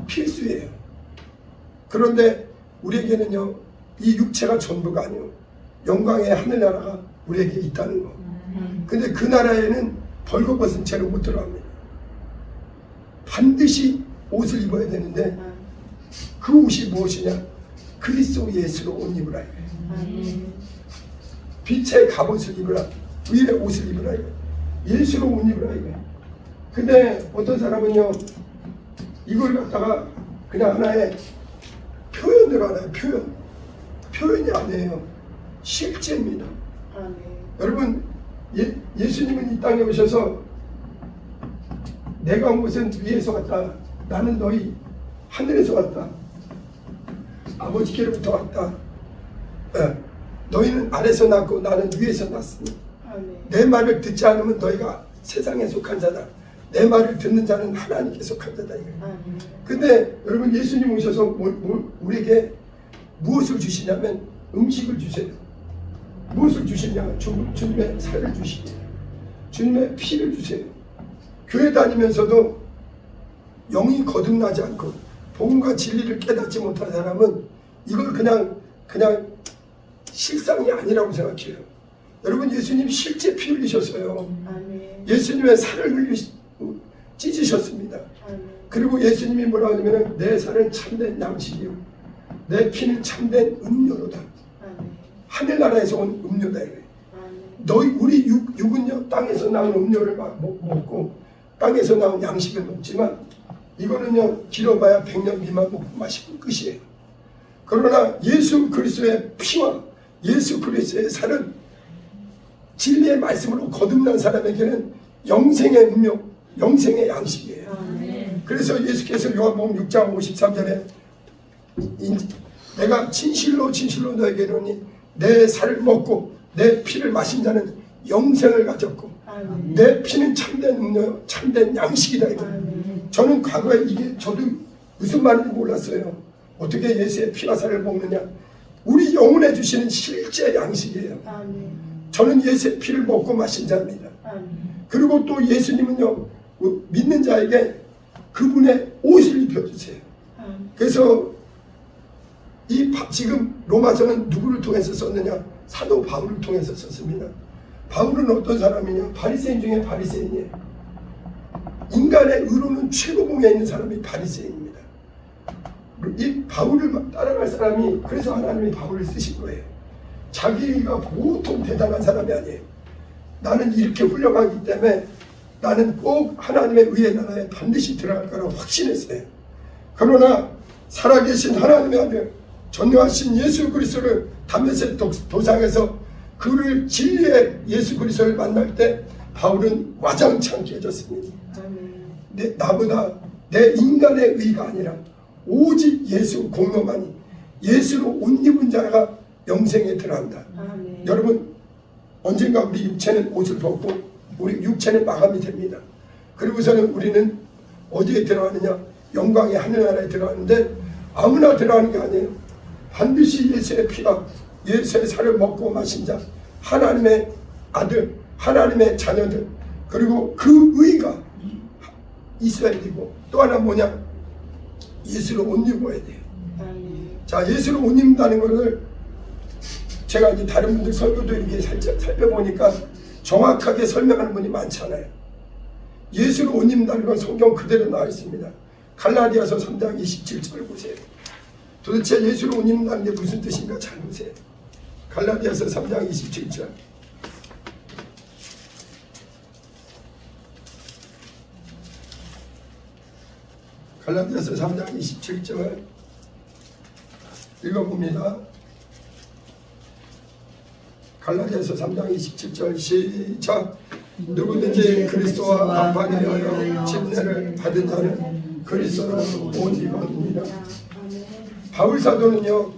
필수예요. 그런데 우리에게는요, 이 육체가 전부가 아니에요. 영광의 하늘나라가 우리에게 있다는 거. 근데 그 나라에는 벌거벗은 채로 못 들어갑니다. 반드시 옷을 입어야 되는데 그 옷이 무엇이냐? 그리스도 예수로 옷 입으라. 빛의 갑옷을 입으라. 위에 옷을 입으라. 예수로 옷 입으라. 근데 어떤 사람은요, 이걸 갖다가 그냥 하나의 표현으로 하나요. 표현이 아니에요. 실제입니다. 여러분, 예수님은 이 땅에 오셔서 내가 온 곳은 위에서 왔다. 나는 너희 하늘에서 왔다. 아버지께로부터 왔다. 너희는 아래서 났고 나는 위에서 났으니 내 말을 듣지 않으면 너희가 세상에 속한 자다. 내 말을 듣는 자는 하나님께 속한 자다. 근데 여러분, 예수님 오셔서 우리에게 무엇을 주시냐면 음식을 주세요. 무엇을 주시냐? 주님의 살을 주시고 주님의 피를 주세요. 교회 다니면서도 영이 거듭나지 않고 복음과 진리를 깨닫지 못한 사람은 이걸 그냥 실상이 아니라고 생각해요. 여러분, 예수님 실제 피 흘리셨어요. 예수님의 살을 찢으셨습니다. 그리고 예수님이 뭐라 하냐면 내 살은 참된 양식이요 내 피는 참된 음료로다. 하늘나라에서 온 음료다. 우리 육은요, 땅에서 나온 음료를 먹고 땅에서 나온 양식을 먹지만 이거는요, 길어봐야 100년 미만 먹고 마시고 끝이에요. 그러나 예수 그리스도의 피와 예수 그리스도의 살은 진리의 말씀으로 거듭난 사람에게는 영생의 음료, 영생의 양식이에요. 그래서 예수께서 요한복음 6장 53절에 내가 진실로 너에게 이르노니 내 살을 먹고 내 피를 마신 자는 영생을 가졌고 내 피는 참된 음료, 참된 양식이다. 저는 과거에 이게 저도 무슨 말인지 몰랐어요. 어떻게 예수의 피와 살을 먹느냐? 우리 영혼에 주시는 실제 양식이에요. 저는 예수의 피를 먹고 마신 자입니다. 그리고 또 예수님은요, 믿는 자에게 그분의 옷을 입혀주세요. 그래서 지금 로마서는 누구를 통해서 썼느냐? 사도 바울을 통해서 썼습니다. 바울은 어떤 사람이냐? 바리새인 중에 바리새인이에요. 인간의 의로는 최고봉에 있는 사람이 바리새인입니다. 이 바울을 따라갈 사람이, 그래서 하나님이 바울을 쓰신 거예요. 자기가 보통 대단한 사람이 아니에요. 나는 이렇게 훌륭하기 때문에 나는 꼭 하나님의 의의 나라에 반드시 들어갈 거라고 확신했어요. 그러나 살아계신 하나님의 아들 전능하신 예수 그리스도를 다메섹 도상에서 그를 진리의 예수 그리스도를 만날 때 바울은 와장창 깨졌습니다. 나보다 내 인간의 의가 아니라 오직 예수 공로만이, 예수로 옷 입은 자가 영생에 들어간다. 여러분, 언젠가 우리 육체는 옷을 벗고 우리 육체는 마감이 됩니다. 그리고서는 우리는 어디에 들어가느냐? 영광의 하늘나라에 들어가는데 아무나 들어가는 게 아니에요. 반드시 예수의 피가, 예수의 살을 먹고 마신 자, 하나님의 아들, 하나님의 자녀들, 그리고 그 의가 있어야 되고, 또 하나 뭐냐? 예수로 옷 입어야 돼요. 자, 예수로 옷 입는다는 것을 제가 이제 다른 분들 설교도 이렇게 살짝 살펴보니까 정확하게 설명하는 분이 많잖아요. 예수로 옷 입는다는 건 성경 그대로 나와 있습니다. 갈라디아서 3장 27절 보세요. 도대체 예수를 못 믿는다는 게 무슨 뜻인가 잘 보세요. 갈라디아서 3장 27절. 갈라디아서 3장 27절 읽어봅니다. 갈라디아서 3장 27절 시작. 누구든지 그리스도와 합하게 하여 침례를 받은 자는 그리스도로 옷 입었느니라. 바울 사도는요,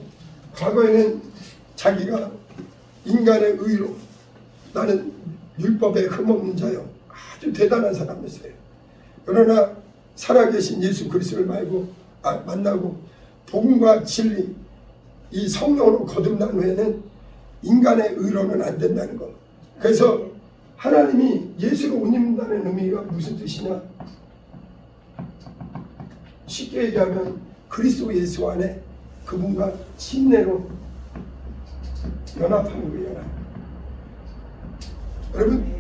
과거에는 자기가 인간의 의로 나는 율법에 흠없는 자요, 아주 대단한 사람이었어요. 그러나 살아계신 예수 그리스도를 만나고 복음과 진리, 이 성령으로 거듭난 후에는 인간의 의로는 안 된다는 것. 그래서 하나님이 예수를 못 믿는다는 의미가 무슨 뜻이냐? 쉽게 얘기하면 그리스도 예수 안에 그분과 침례로 연합하는 거예요. 여러분,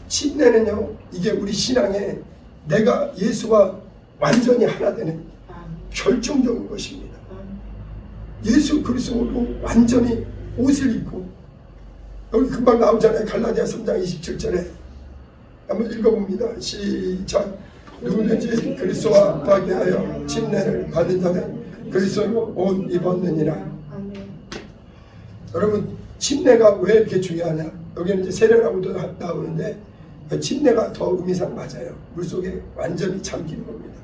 침례는요, 이게 우리 신앙에 내가 예수와 완전히 하나 되는 결정적인 것입니다. 예수 그리스도로 완전히 옷을 입고, 여기 금방 나오잖아요. 갈라디아 3장 27절에 한번 읽어봅니다. 시작. 누구든지 그리스도와 합하게 하여 침례를 받은 자는 그리스도로 옷 입었느니라. 여러분, 침례가 왜 이렇게 중요하냐? 여기는 이제 세례라고도 나오는데 침례가 더 의미상 맞아요. 물속에 완전히 잠기는 겁니다.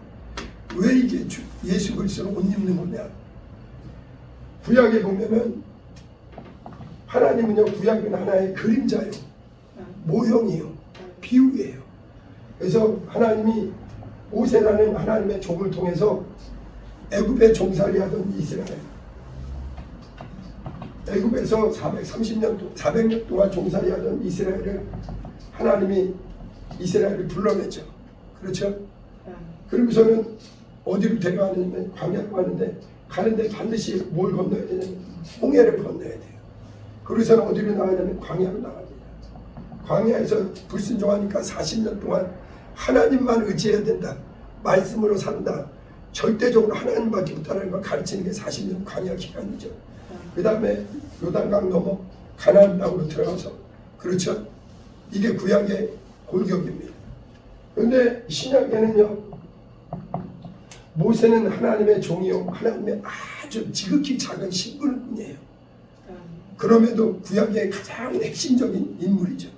왜 이게 예수 그리스도로 옷 입는 거냐? 구약에 보면은 하나님은요, 구약은 하나의 그림자예요. 모형이에요. 비유예요. 그래서 하나님이 모세라는 하나님의 종을 통해서 애굽에 종살이하던 이스라엘, 애굽에서 400년 동안 종살이하던 이스라엘을 하나님이 이스라엘을 불러냈죠. 그렇죠? 그리고서는 어디로 데려가냐면 광야로 가는데 반드시 뭘 건너야 되냐면 홍해를 건너야 돼요. 그래서는 어디로 나가냐면 광야로 나갑니다. 광야에서 불순종하니까 40년 동안 하나님만 의지해야 된다. 말씀으로 산다. 절대적으로 하나님밖에 못하는 걸 가르치는 게 40년 광야 기간이죠. 그 다음에 요단강 넘어 가나안 땅으로 들어가서, 그렇죠? 이게 구약의 골격입니다. 그런데 신약에는요, 모세는 하나님의 종이요, 하나님의 아주 지극히 작은 신분뿐이에요. 그럼에도 구약의 가장 핵심적인 인물이죠.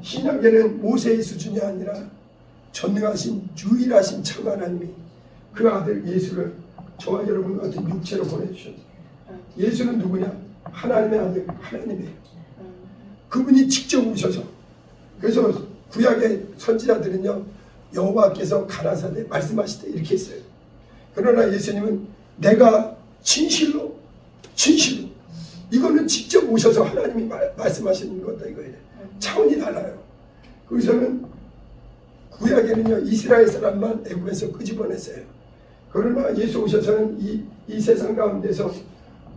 신약에는 모세의 수준이 아니라 전능하신 유일하신 참 하나님이 그 아들 예수를 저와 여러분 같은 육체로 보내주셨어요. 예수는 누구냐? 하나님의 아들, 하나님이에요. 그분이 직접 오셔서, 그래서 구약의 선지자들은요, 여호와께서 가라사대 말씀하실 때 이렇게 했어요. 그러나 예수님은 내가 진실로 이거는 직접 오셔서 하나님이 말씀하시는 거다 이거예요. 차원이 달라요. 그래서는 구약에는요, 이스라엘 사람만 애굽에서 끄집어냈어요. 그러나 예수 오셔서는 이 세상 가운데서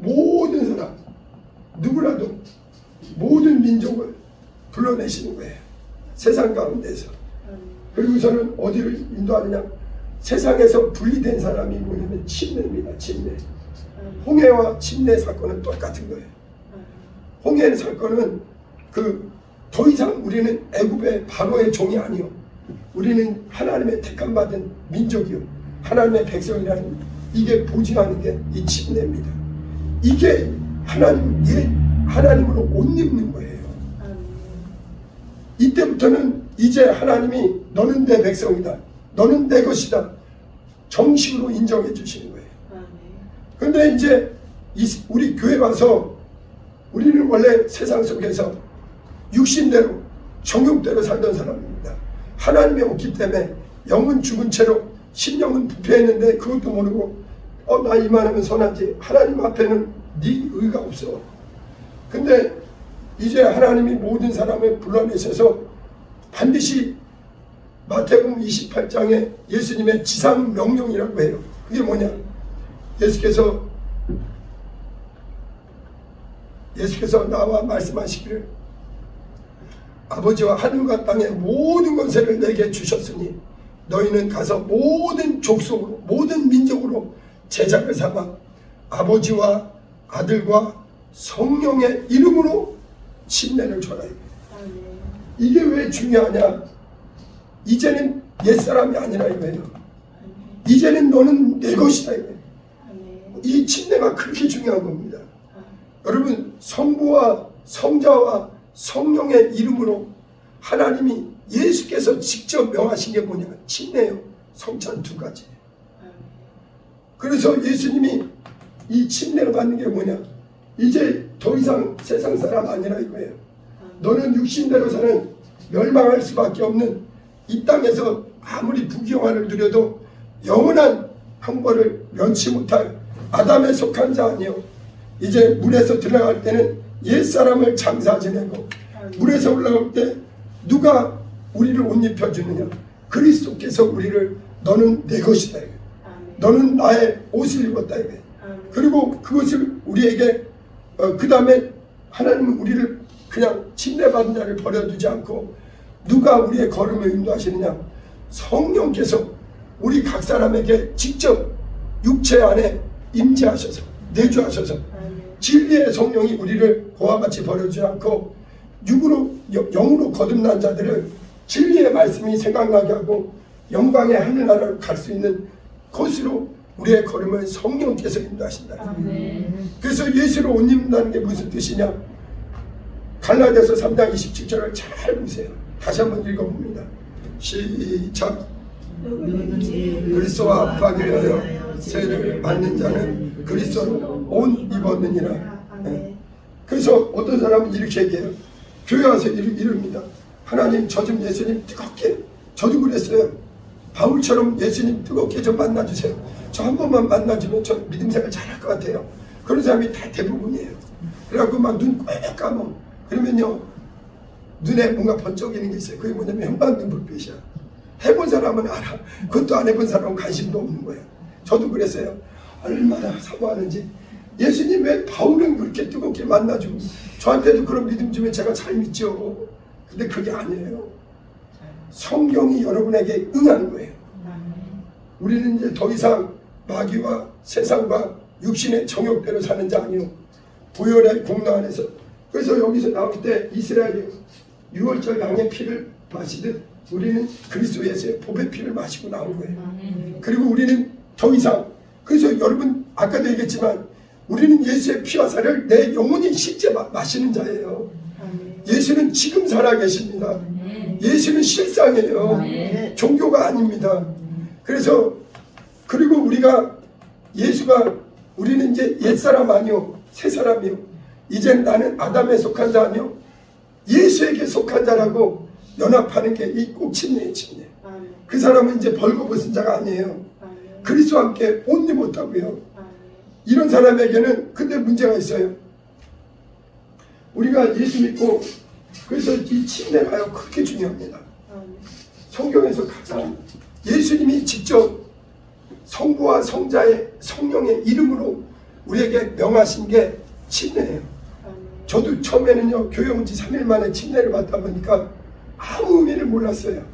모든 사람, 누구라도 모든 민족을 불러내시는 거예요. 세상 가운데서. 그리고서는 어디를 인도하느냐? 세상에서 분리된 사람이 뭐냐면 침례입니다. 침례. 홍해와 침례 사건은 똑같은 거예요. 홍해 사건은 더 이상 우리는 애굽의 바로의 종이 아니요, 우리는 하나님의 택함받은 민족이요, 하나님의 백성이라는, 이게 보증하는 게 이 침례입니다. 이게 하나님으로 옷 입는 거예요. 이때부터는 이제 하나님이 너는 내 백성이다, 너는 내 것이다, 정식으로 인정해 주시는 거예요. 그런데 이제 우리 교회 와서 우리는 원래 세상 속에서 육신대로 정욕대로 살던 사람입니다. 하나님이 없기 때문에 영은 죽은 채로 심령은 부패했는데 그것도 모르고 나 이만하면 선하지, 하나님 앞에는 네 의가 없어. 근데 이제 하나님이 모든 사람을 불러내셔서 반드시 마태복음 28장에 예수님의 지상 명령이라고 해요. 그게 뭐냐? 예수께서 나와 말씀하시기를 아버지와 하늘과 땅의 모든 권세를 내게 주셨으니 너희는 가서 모든 족속으로 모든 민족으로 제자를 삼아 아버지와 아들과 성령의 이름으로 침례를 줘라. 이게 왜 중요하냐? 이제는 옛사람이 아니라 이거예요. 이제는 너는 내 것이다 이거예요. 이 침례가 그렇게 중요한 겁니다. 여러분, 성부와 성자와 성령의 이름으로 하나님이 예수께서 직접 명하신 게 뭐냐? 침례요. 성찬 두 가지. 그래서 예수님이 이 침례를 받는 게 뭐냐? 이제 더 이상 세상 사람 아니라 이거예요. 너는 육신대로 사는 멸망할 수밖에 없는 이 땅에서 아무리 부귀영화를 누려도 영원한 형벌을 면치 못할 아담에 속한 자 아니요. 이제 물에서 들어갈 때는 옛사람을 장사 지내고 물에서 올라올 때 누가 우리를 옷 입혀주느냐? 그리스도께서 우리를 너는 내 것이다. 너는 나의 옷을 입었다. 그리고 그것을 우리에게 그 다음에 하나님은 우리를 그냥 침례받은 자를 버려두지 않고 누가 우리의 걸음을 인도하시느냐? 성령께서 우리 각 사람에게 직접 육체 안에 임재하셔서 내주하셔서 진리의 성령이 우리를 그와 같이 버려주지 않고 육으로 영으로 거듭난 자들을 진리의 말씀이 생각나게 하고 영광의 하늘나라로 갈 수 있는 곳으로 우리의 걸음을 성령께서 인도하신다. 그래서 예수를 옷 입는다는 게 무슨 뜻이냐? 갈라디아서 3장 27절을 잘 보세요. 다시 한번 읽어봅니다. 시작. 그리스도와 합하게 하여 세례를 받는 자는 그리스도로 옷 입었느니라. 그래서 어떤 사람은 이렇게 얘기해요. 교회 와서 이릅니다. 하나님, 저 좀 예수님 뜨겁게, 저도 그랬어요. 바울처럼 예수님 뜨겁게 좀 만나주세요. 저 한 번만 만나주면 저 믿음 생활 잘할 것 같아요. 그런 사람이 다 대부분이에요. 그래갖고 막 눈 꽉 감어. 그러면요, 눈에 뭔가 번쩍이는 게 있어요. 그게 뭐냐면 현방등 불빛이야. 해본 사람은 알아. 그것도 안 해본 사람은 관심도 없는 거예요. 저도 그랬어요. 얼마나 사모하는지. 예수님 왜 바울은 그렇게 뜨겁게 만나주고 저한테도 그런 믿음 주면 제가 잘 믿죠. 근데 그게 아니에요. 성경이 여러분에게 응한 거예요. 우리는 이제 더 이상 마귀와 세상과 육신의 정욕대로 사는 자 아니요. 보혈의 공로 안에서. 그래서 여기서 나올 때 이스라엘이 6월절 양의 피를 마시듯 우리는 그리스도 예수의 복의 피를 마시고 나온 거예요. 그리고 우리는 더 이상, 그래서 여러분 아까도 얘기했지만 우리는 예수의 피와 살을 내 영혼이 실제 마시는 자예요. 예수는 지금 살아계십니다. 예수는 실상이에요. 종교가 아닙니다. 그래서 그리고 우리가 예수가 우리는 이제 옛사람 아니요 새사람이요. 이젠 나는 아담에 속한 자 아니요 예수에게 속한 자라고 연합하는 게 이 꼭 침례예요. 침례. 그 사람은 이제 벌거벗은 자가 아니에요. 그리스도와 함께 옷 입었다고요. 이런 사람에게는 근데 문제가 있어요. 우리가 예수 믿고 그래서 이 침례가요 그렇게 중요합니다. 성경에서 가장 예수님이 직접 성부와 성자의 성령의 이름으로 우리에게 명하신 게 침례예요. 저도 처음에는요 교회 온 지 3일 만에 침례를 받다 보니까 아무 의미를 몰랐어요.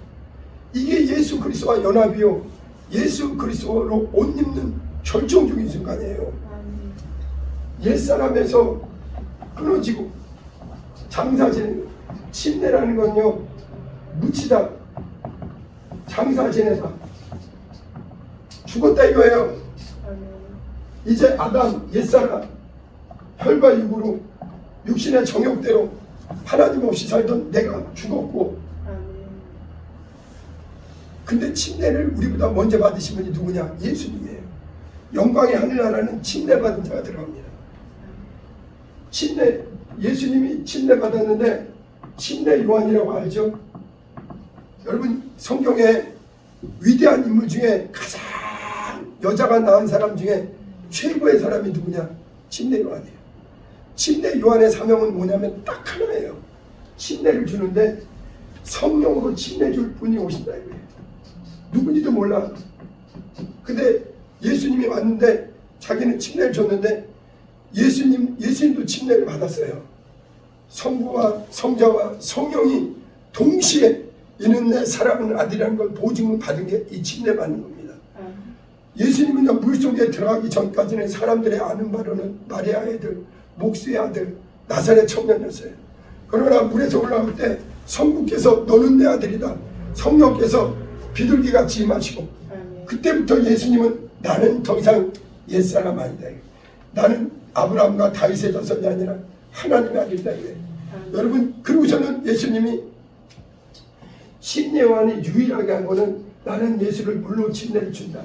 이게 예수 그리스도와 연합이요 예수 그리스도로 옷 입는 결정적인 순간이에요. 옛사람에서 끊어지고 장사 지내는 침례라는 건요 묻히다 장사 지내다 죽었다 이거예요. 이제 아담 옛사람 혈과 육으로 육신의 정욕대로 하나님 없이 살던 내가 죽었고 근데 침례를 우리보다 먼저 받으신 분이 누구냐? 예수님이에요. 영광의 하늘나라는 침례받은 자가 들어갑니다. 침례, 예수님이 침례 받았는데 침례 요한이라고 알죠? 여러분 성경에 위대한 인물 중에 가장 여자가 낳은 사람 중에 최고의 사람이 누구냐? 침례 요한이에요. 침례 요한의 사명은 뭐냐면 딱 하나예요. 침례를 주는데 성령으로 침례 줄 분이 오신다 이거예요. 누군지도 몰라. 근데 예수님이 왔는데 자기는 침례를 줬는데 예수님도 침례를 받았어요. 성부와 성자와 성령이 동시에 이는 내 사랑하는 아들이라는 걸 보증을 받은 게 이 침례받는 겁니다. 예수님은요, 물속에 들어가기 전까지는 사람들의 아는 바로는 마리아의 아들, 목수의 아들, 나사렛 청년이었어요. 그러나 물에서 올라올 때 성부께서 너는 내 아들이다, 성령께서 비둘기같이 임하시고, 그때부터 예수님은 나는 더 이상 옛사람 아니다, 나는 아브라함과 다윗의 자손이 아니라 하나님의 아들이다. 여러분, 그러고서는 예수님이 심례요한이 유일하게 한 거는 나는 예수를 물로 침례를 준다.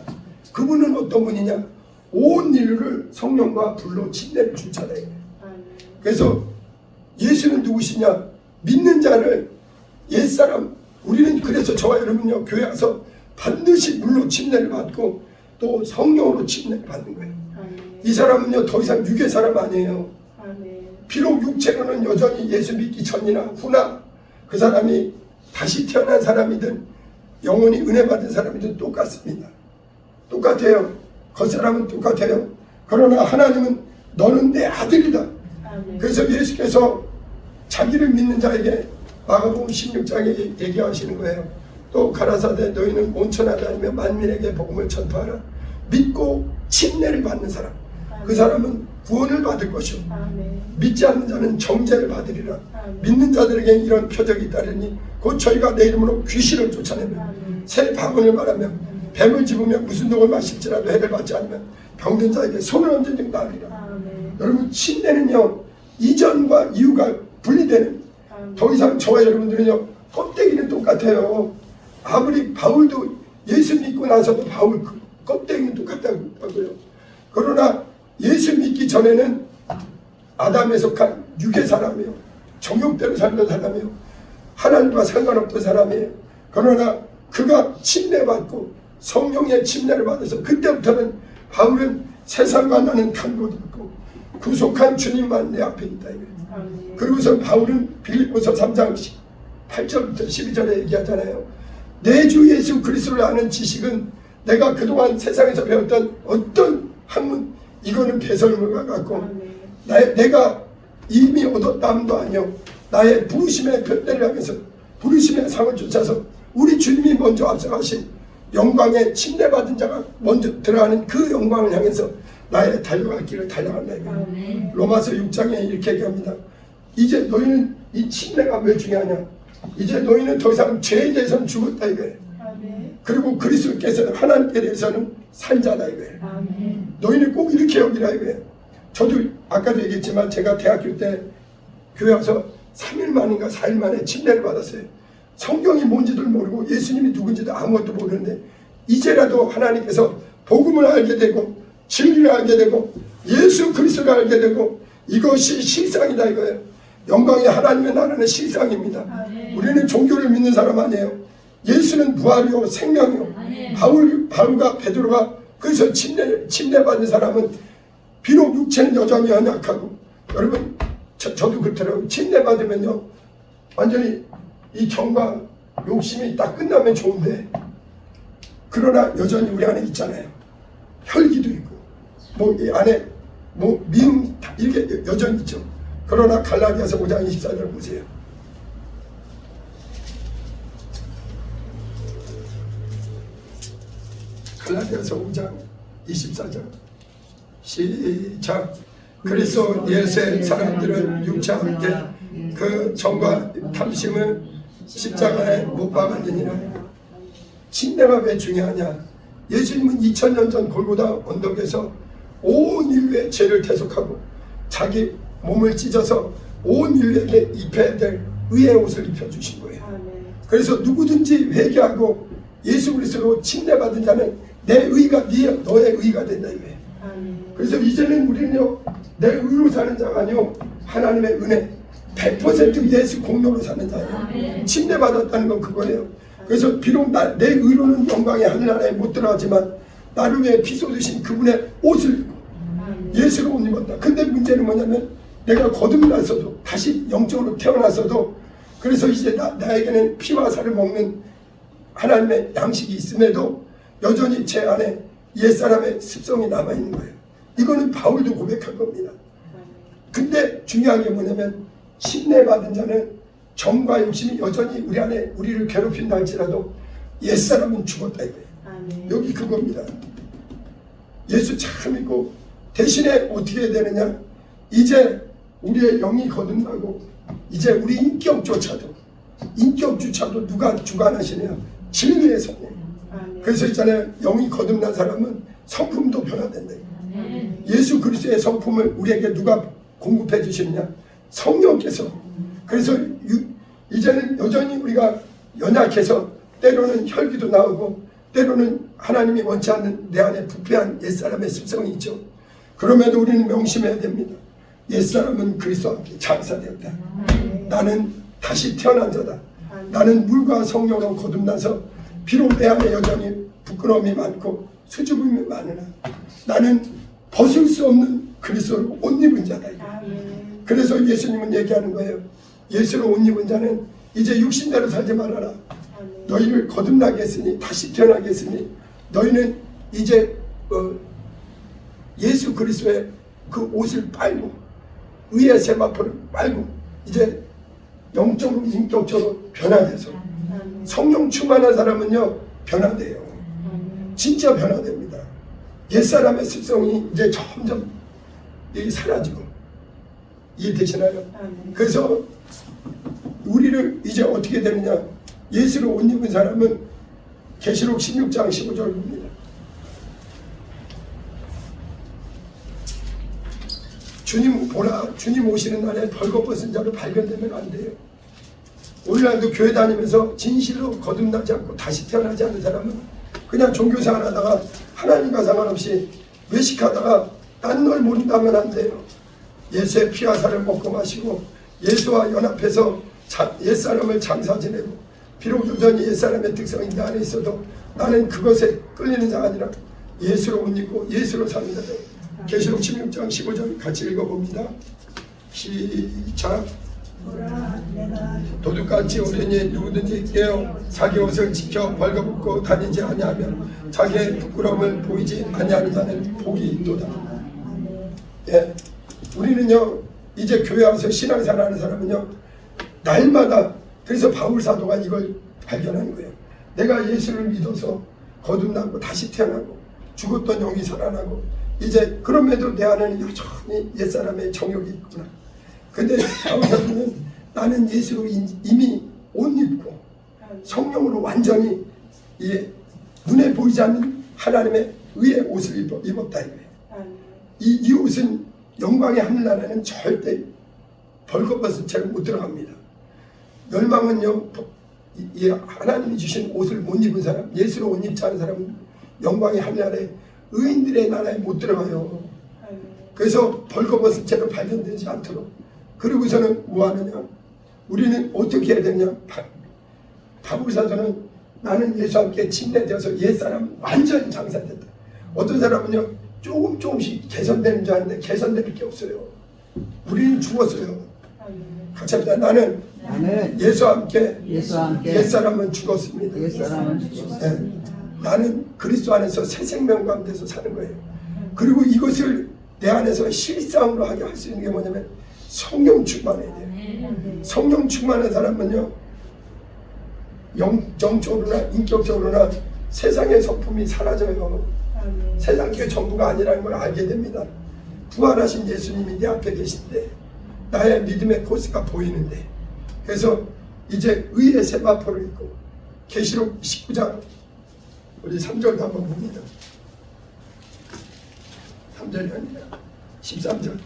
그분은 어떤 분이냐? 온 인류를 성령과 불로 침례를 준 자예요. 그래서 예수는 누구시냐? 믿는 자를 옛사람, 우리는 그래서 저와 여러분요, 교회 와서 반드시 물로 침례를 받고 또 성령으로 침례를 받는 거예요. 이 사람은요, 더 이상 육의 사람 아니에요. 비록 육체로는 여전히 예수 믿기 전이나 후나 그 사람이 다시 태어난 사람이든 영원히 은혜 받은 사람이든 똑같습니다. 똑같아요. 그 사람은 똑같아요. 그러나 하나님은 너는 내 아들이다. 그래서 예수께서 자기를 믿는 자에게 마가복음 16장에 얘기하시는 거예요. 또 가라사대 너희는 온천하다 다니며 만민에게 복음을 전파하라. 믿고 침례를 받는 사람, 그 사람은 구원을 받을 것이요 믿지 않는 자는 정죄를 받으리라. 믿는 자들에게 이런 표적이 있다르니 곧 저희가 내 이름으로 귀신을 쫓아내며 새 방언을 말하며 뱀을 집으며 무슨 독을 마실지라도 해를 받지 않으면 병든 자에게 손을 얹은 나으리라. 여러분, 침례는요, 이전과 이후가 분리되는, 더 이상 저와 여러분들은요, 껍데기는 똑같아요. 아무리 바울도 예수 믿고 나서도 바울 껍데기는 똑같다고 하고요. 그러나 예수 믿기 전에는 아담에 속한 육의 사람이에요. 정욕대로 살던 사람이에요. 하나님과 상관없던 사람이에요. 그러나 그가 침례받고 성령의 침례를 받아서 그때부터는 바울은 세상과 나는 간 곳이 없고 구속한 주님만 내 앞에 있다. 그리고서 바울은 빌립보서 3장 8절부터 12절에 얘기하잖아요. 내 주 예수 그리스도를 아는 지식은 내가 그동안 세상에서 배웠던 어떤 학문, 이거는 배설물과 같고 내가 이미 얻었다함도 아니요 나의 부르심의 푯대를 향해서 부르심의 상을 쫓아서 우리 주님이 먼저 앞서가신 영광의 침례받은 자가 먼저 들어가는 그 영광을 향해서 나의 달려갈 길을 달려간다. 로마서 6장에 이렇게 얘기합니다. 이제 너희는 이 침례가 왜 중요하냐? 이제 너희는 더 이상 죄에 대해서는 죽었다 이거예요. 그리고 그리스도께서는 하나님께 대해서는 산자다 이거예요. 너희는 꼭 이렇게 여기라 이거예요. 저도 아까도 얘기했지만 제가 대학교 때 교회 와서 3일 만인가 4일 만에 침례를 받았어요. 성경이 뭔지도 모르고 예수님이 누군지도 아무것도 모르는데 이제라도 하나님께서 복음을 알게 되고 진리를 알게 되고 예수 그리스도를 알게 되고 이것이 실상이다 이거예요. 영광이 하나님의 나라는 실상입니다. 우리는 종교를 믿는 사람 아니에요. 예수는 부활이요 생명이요. 바울과 베드로가 그래서 침례받은 사람은 비록 육체는 여전히 연약하고, 여러분 저도 그렇더라고요. 침례받으면요 완전히 이 정과 욕심이 딱 끝나면 좋은데, 그러나 여전히 우리 안에 있잖아요. 혈기도 있고 뭐 이 안에 뭐 미움 이렇게 여전히 있죠. 그러나 갈라디아서 5장 24절 보세요. 갈라디아서 5장 24절 시작. 그리스도 예수의 사람들은 육체와 함께 그 정과 탐심을 십자가에 못 박았느니라. 침례가 왜 중요하냐? 예수님은 2000년 전 골고다 언덕에서 온 인류의 죄를 대속하고 자기 몸을 찢어서 온 인류에게 입혀야 될 의의 옷을 입혀주신 거예요. 그래서 누구든지 회개하고 예수 그리스도로 침례받은 자는 내 의가 너의 의가 된다 이거예요. 그래서 이제는 우리는요 내 의로 사는 자가 아니요 하나님의 은혜 100% 예수 공로로 사는 자예요. 침례받았다는 건 그거예요. 그래서 비록 내 의로는 영광의 하늘나라에 못 들어가지만 나를 위해 피 쏟으신 그분의 옷을 입고 예수로 옷 입었다. 근데 문제는 뭐냐면 내가 거듭났어도 다시 영적으로 태어났어도 그래서 이제 나에게는 피와 살을 먹는 하나님의 양식이 있음에도 여전히 제 안에 옛사람의 습성이 남아있는 거예요. 이거는 바울도 고백한 겁니다. 근데 중요한 게 뭐냐면 침례받은 자는 정과 욕심이 여전히 우리 안에 우리를 괴롭힌다 할지라도 옛사람은 죽었다 이거예요. 여기 그겁니다. 예수 참 믿고 대신에 어떻게 해야 되느냐? 이제 우리의 영이 거듭나고 이제 우리 인격조차도 누가 주관하시냐? 진리의 성령. 그래서 있잖아요. 영이 거듭난 사람은 성품도 변화된다. 예수 그리스도의 성품을 우리에게 누가 공급해 주시느냐? 성령께서. 그래서 이제는 여전히 우리가 연약해서 때로는 혈기도 나오고 때로는 하나님이 원치 않는 내 안에 부패한 옛사람의 습성이 있죠. 그럼에도 우리는 명심해야 됩니다. 옛사람은 그리스도와 함께 장사되었다. 나는 다시 태어난 자다. 나는 물과 성령으로 거듭나서 비록 내 안에 여전히 부끄러움이 많고 수줍음이 많으나 나는 벗을 수 없는 그리스도로 옷 입은 자다. 그래서 예수님은 얘기하는 거예요. 예수로 옷 입은 자는 이제 육신대로 살지 말아라. 너희를 거듭나게 했으니 다시 태어나게 했으니 너희는 이제 예수 그리스도의 그 옷을 빨고 의의 세마포를 빨고 이제 영적으로 인격적으로 변화돼서 성령 충만한 사람은요 변화돼요. 진짜 변화됩니다. 옛사람의 습성이 이제 점점 사라지고 이해되시나요? 그래서 우리를 이제 어떻게 되느냐? 예수로 옷 입은 사람은 계시록 16장 15절입니다. 주님 보라, 주님 오시는 날에 벌거벗은 자로 발견되면 안 돼요. 오늘날도 교회 다니면서 진실로 거듭나지 않고 다시 태어나지 않는 사람은 그냥 종교생활 하다가 하나님과 상관없이 외식하다가 딴 걸 모른다면 안 돼요. 예수의 피와 살을 먹고 마시고 예수와 연합해서 옛사람을 장사 지내고 비록 여전히 옛사람의 특성이 내 안에 있어도 나는 그것에 끌리는 자가 아니라 예수로 옷 입고 예수로 사는 자다. 계시록 16장 15절 같이 읽어봅니다. 시작. 도둑같이 오르니 누구든지 깨어 자기 옷을 지켜 벌거벗고 다니지 아니하면 자기의 부끄러움을 보이지 아니하는 자는 복이 있도다. 예, 우리는요 이제 교회 와서 신앙생활하는 사람은요 날마다 그래서 바울 사도가 이걸 발견하는 거예요. 내가 예수를 믿어서 거듭나고 다시 태어나고 죽었던 영이 살아나고 이제 그럼에도 내 안에는 여전히 옛사람의 정욕이 있구나. 근데 바울 사도는 나는 예수로 이미 옷 입고 성령으로 완전히 눈에 보이지 않는 하나님의 의의 옷을 입었다 이거예요. 이 옷은 영광의 하늘나라는 절대 벌거벗은 채로 못 들어갑니다. 멸망은요 하나님이 주신 옷을 못 입은 사람, 예수로 옷 입지 않은 사람은 영광의 하늘나라에 의인들의 나라에 못 들어가요. 그래서 벌거벗은 채로 발견되지 않도록. 그리고서는 뭐 하느냐? 우리는 어떻게 해야 되냐? 바울 사도는 나는 예수와 함께 침례되어서 옛사람 완전히 장사됐다. 어떤 사람은요 조금씩 개선되는 줄 아는데 개선될 게 없어요. 우리는 죽었어요. 같이 합시다. 나는 예수와 함께 옛사람은 죽었습니다. 네. 나는 그리스도 안에서 새 생명 가운데서 사는 거예요. 그리고 이것을 내 안에서 실상으로 하게 할 수 있는 게 뭐냐면 성령 충만해야 돼요. 성령 충만한 사람은요 영적으로나 인격적으로나 세상의 성품이 사라져요. 세상 게 전부가 아니라는 걸 알게 됩니다. 부활하신 예수님이 내 앞에 계신데 나의 믿음의 코스가 보이는데 그래서 이제 의의 세마포를 입고 계시록 19장 우리 3절도 한번 봅니다. 3절이 아니라 13절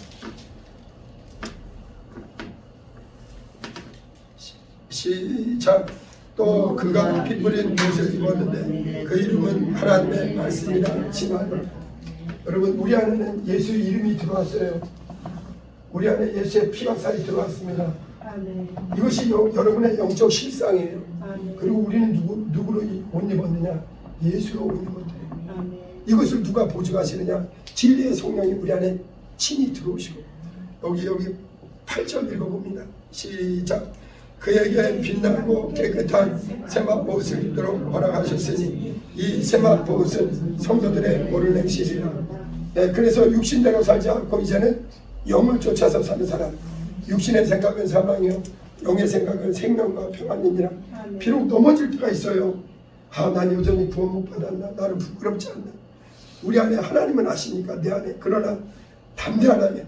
시작. 또 그가 피 뿌린 옷을 입었는데 그 이름은 하나님의 말씀이라 칭하더라. 여러분 우리 안에는 예수의 이름이 들어왔어요. 우리 안에 예수의 피와 살이 들어왔습니다. 이것이 여러분의 영적 실상이에요. 그리고 우리는 누구로 옷 입었느냐? 예수로 옷 입었대요. 이것을 누가 보증하시느냐? 진리의 성령이 우리 안에 친히 들어오시고 여기 8절 읽어봅니다. 시작. 그에게 빛나고 깨끗한 세마포 옷을 입도록 허락하셨으니 이 세마포 옷은 성도들의 오를 행실이라. 네, 그래서 육신대로 살지 않고 이제는 영을 쫓아서 사는 사람. 육신의 생각은 사망이요 영의 생각은 생명과 평안이니라. 아멘. 비록 넘어질 때가 있어요. 난 여전히 구원 못 받았나? 나는 부끄럽지 않나? 우리 안에 하나님은 아시니까 내 안에. 그러나 담대하게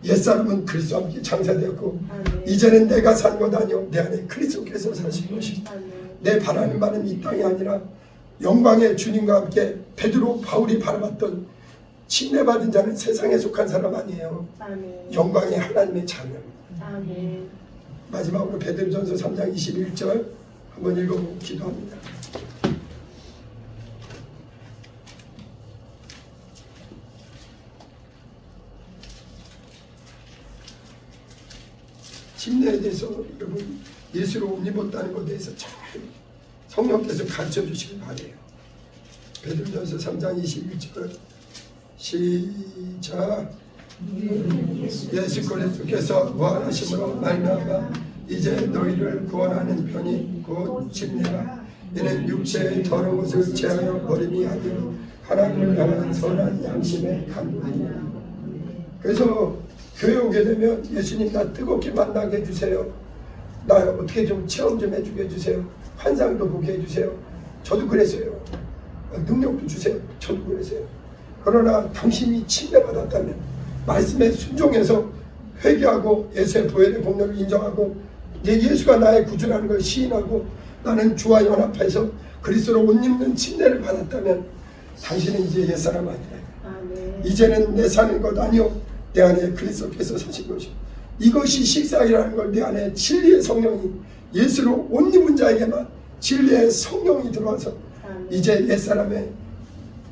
옛사람은 그리스도와 함께 장사되었고 아멘. 이제는 내가 산 것 아니요 내 안에 그리스도께서 사신 것이다. 아멘. 내 바라는 바는 이 땅이 아니라 영광의 주님과 함께 베드로 바울이 바라봤던 침례받은 자는 세상에 속한 사람 아니에요. 아멘. 영광의 하나님의 자녀입니다. 아멘. 마지막으로 베드로전서 3장 21절 한번 읽어보고 기도합니다. 침례에 대해서 여러분 예수로 옷 입었다는 것에 대해서 잘 성령께서 가르쳐 주시길 바래요. 베드로전서 3장 21절 시작. 예수 그리스도께서 부활하심으로 말미암아 이제 너희를 구원하는 편이 곧 침례라. 이는 육체의 더러운 것을 제하여 버림이 아니요 하나님을 향한 선한 양심의 간구이니라. 그래서 교회 오게 되면 예수님 나 뜨겁게 만나게 해주세요. 나 어떻게 좀 체험 좀 해주게 해주세요. 환상도 보게 해주세요. 저도 그랬어요. 능력도 주세요. 저도 그랬어요. 그러나 당신이 침례받았다면 말씀에 순종해서 회개하고 예수의 보혈의 공로를 인정하고 예수가 나의 구주라는 걸 시인하고 나는 주와 연합해서 그리스도로 옷 입는 침례를 받았다면 당신은 이제 옛사람 아니라. 아멘. 이제는 내 사는 것 아니요 내 안에 그리스도께서 사신 것이요. 이것이 식사이라는 걸 내 안에 진리의 성령이 예수로 옷 입은 자에게만 진리의 성령이 들어와서 아멘. 이제 옛사람의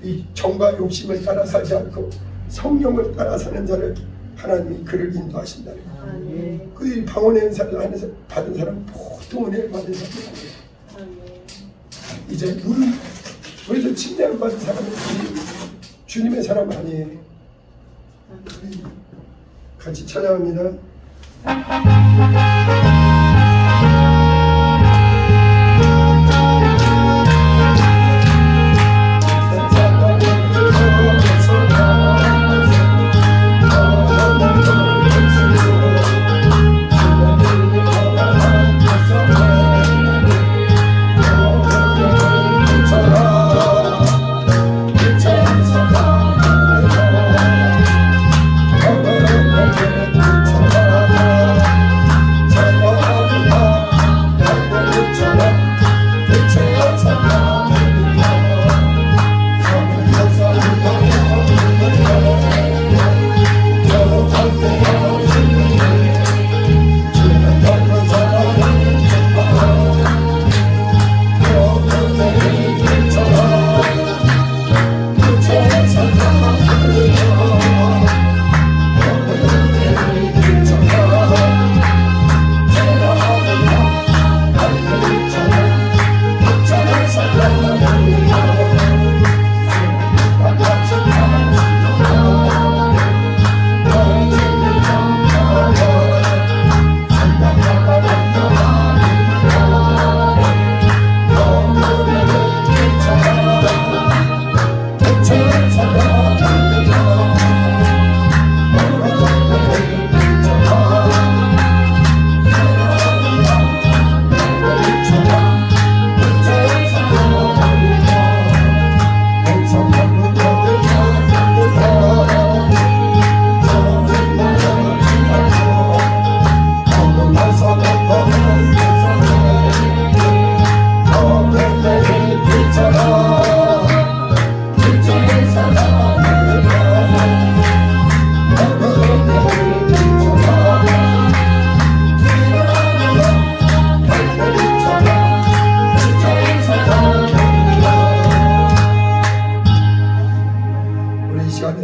이 정과 욕심을 따라 살지 않고 성령을 따라 사는 자를 하나님이 그를 인도하신다는 거예요. 아멘. 그 방언의 은사를 받은 사람은 보통 은혜를 받은 사람이 아니에요. 아멘. 이제 그래서 침례 안 받은 사람은 주님의 사람 아니에요. 같이 찬양합니다.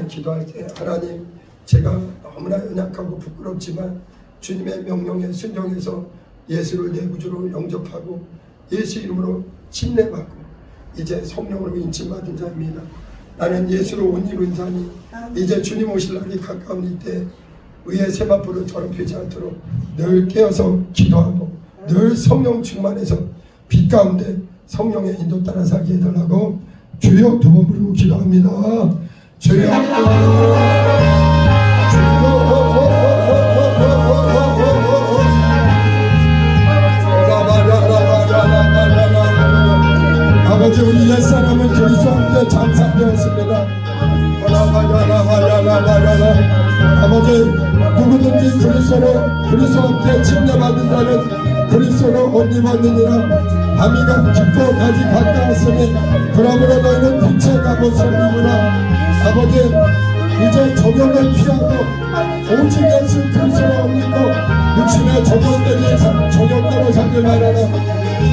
기도할 때 하나님 제가 너무나 연약하고 부끄럽지만 주님의 명령에 순종해서 예수를 내 구주로 영접하고 예수 이름으로 침례받고 이제 성령으로 인침받은 자입니다. 나는 예수로 옷 입은 자니 이제 주님 오실 날이 가까운 이때 의의 세마포를 더럽히지 않도록 늘 깨어서 기도하고 늘 성령 충만해서 빛 가운데 성령의 인도 따라 살게 해달라고 주여 두 번 부르고 기도합니다. 주여 주여 그리스도와 함께 침례받은 자는 그리스도로 옷 입었느니라. 밤이가 깊고 낮이 가까웠으니 그러므로 너희는 빛의 갑옷을 입으라. 아버지, 이제 적용을 피하고 오직 예수 그리스도로 옷 입고 육신의 적용대로 살길 바라라.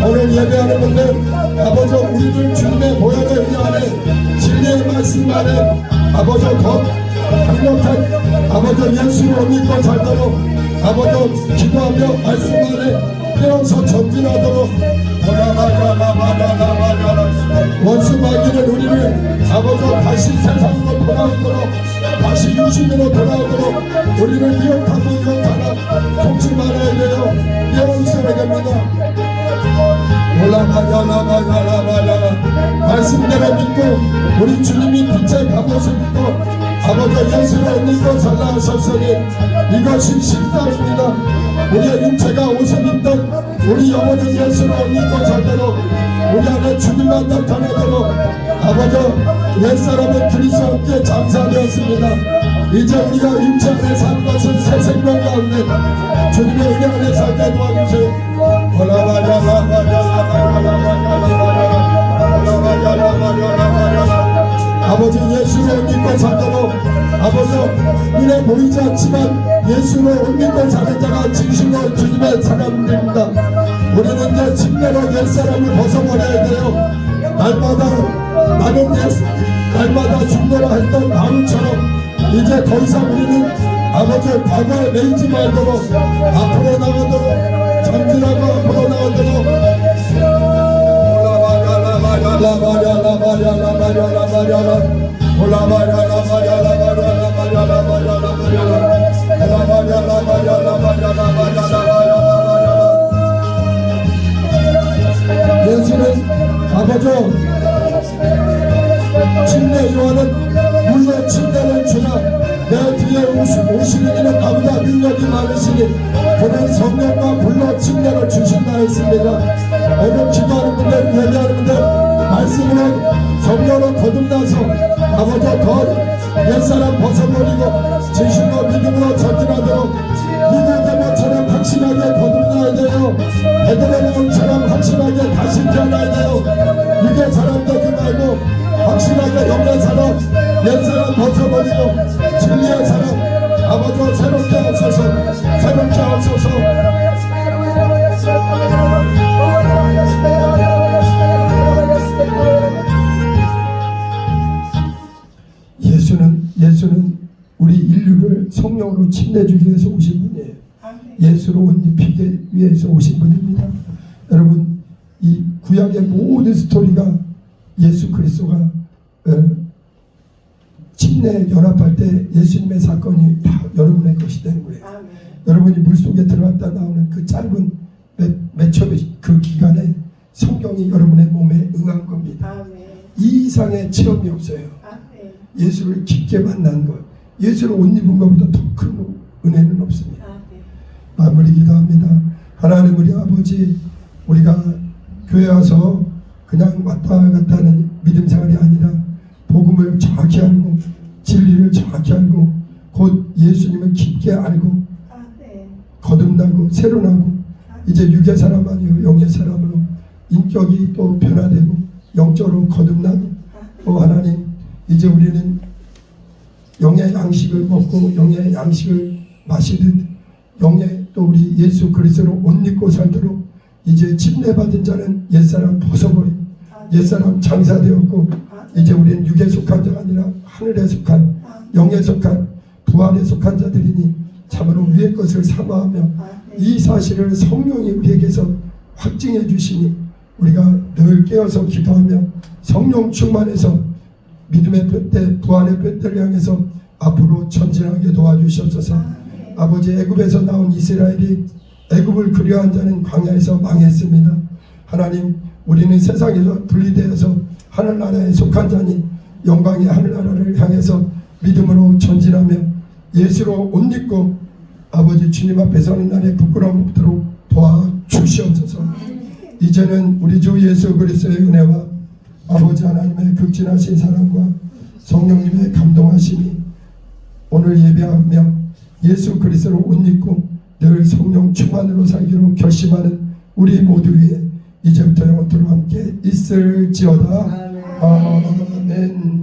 오늘 예배하는 분들 아버지, 우리를 주님의 모양을 위하여 진리의 말씀 안에 아버지 더 강력한 아버지 예수로 믿고 살도록 아버지 기도하며 말씀 안에 깨어서 전진하도록 원수 마귀는 우리를 아버지 다시 세상으로 돌아오도록 다시 육신으로 돌아오도록 우리를 미혹하나 속지 말아야 돼요. 예언서야 됩니다. 말씀대로 믿고 우리 주님이 빛의 갑옷을 입고 아버지 예수를 믿고 살라 하셨으니 이것이 실상입니다. 우리의 육체가 옷을 입던 우리 영혼은 예수를 믿고 살도록 우리 안에 주님만 나타나도록 아버지 옛사람은 그리스도와 함께 장사되었습니다. 이제 우리가 육체 안에 사는 것은 새 생명 가운데 주님의 은혜 안에 살게 도와주세요. 아버지 예수로 믿고 살도록 아버지 눈에 보이지 않지만 예수로 믿고 사는 자가 진실로 주님의 사람들입니다. 우리는 이제 침례로 옛사람을 벗어버려야 돼요. 날마다 죽노라 했던 바울처럼 이제 더 이상 우리는 아버지 과거에 매이지 말도록 앞으로 나가도록 전진하고 앞으로 나가도록 예수는 아버지 침례 요한은 물론 침례를 주나 내 뒤에 오시는 이는 나보다 능력이 많으시니 그는 성령과 불로 침례를 주신다 했습니다. 오늘 기도하는 분들 예배하는 분들 말씀으로 성령으로 거듭나서 아버지 더 옛사람 벗어버리고 진실로 믿음으로 전진하도록 니고데모처럼 확실하게 거듭나야 돼요. 베드레헴처럼 확실하게 다시 태어나야 돼요. 육의 사람 되지 말고 확실하게 영의 사람 옛사람 벗어버리고 진리의 사람 아버지 새롭게 하소서 새롭게 하소서. 예수는 우리 인류를 성령으로 침례주기 위해서 오신 분이에요. 예수로 옷 입히기 위해서 오신 분입니다. 여러분 이 구약의 모든 스토리가 예수 그리스도가 침례 연합할 때 예수님의 사건이 다 여러분의 것이 되는 거예요. 아멘. 여러분이 물속에 들어갔다 나오는 그 짧은 몇 초의 그 기간에 성경이 여러분의 몸에 응한 겁니다. 아멘. 이 이상의 체험이 없어요. 아멘. 예수를 깊게 만난 것, 예수를 옷 입은 것보다 더 큰 은혜는 없습니다. 아멘. 마무리 기도합니다. 하나님 우리 아버지, 우리가 교회 와서 그냥 왔다 갔다 하는 믿음 생활이 아니라 복음을 정확히 알고 진리를 정확히 알고 곧 예수님을 깊게 알고 아멘. 거듭나고 새로 나고 이제 육의 사람 아니요 영의 사람으로 인격이 또 변화되고 영적으로 거듭나고 또 하나님 이제 우리는 영의 양식을 먹고 영의 양식을 마시듯 영의 또 우리 예수 그리스도로 옷 입고 살도록 이제 침례받은 자는 옛사람 벗어버리고 옛사람 장사되었고 이제 우리는 육에 속한 자가 아니라 하늘에 속한 영에 속한 부활에 속한 자들이니 참으로 위의 것을 사모하며 이 사실을 성령이 우리에게서 확증해 주시니 우리가 늘 깨어서 기도하며 성령 충만해서 믿음의 둏대 부활의 둏대를 향해서 앞으로 전진하게 도와주시옵소서. 아버지 애굽에서 나온 이스라엘이 애굽을 그리워한 자는 광야에서 망했습니다. 하나님 우리는 세상에서 분리되어서 하늘나라에 속한 자니 영광의 하늘나라를 향해서 믿음으로 전진하며 예수로 옷 입고 아버지 주님 앞에 서는 날에 부끄러움 없도록 도와주시옵소서. 이제는 우리 주 예수 그리스도의 은혜와 아버지 하나님의 극진하신 사랑과 성령님의 감동하심이 오늘 예배하며 예수 그리스도로 옷 입고 늘 성령 충만으로 살기로 결심하는 우리 모두 위에 이제부터 영원토록 함께 있을지어다. 아멘.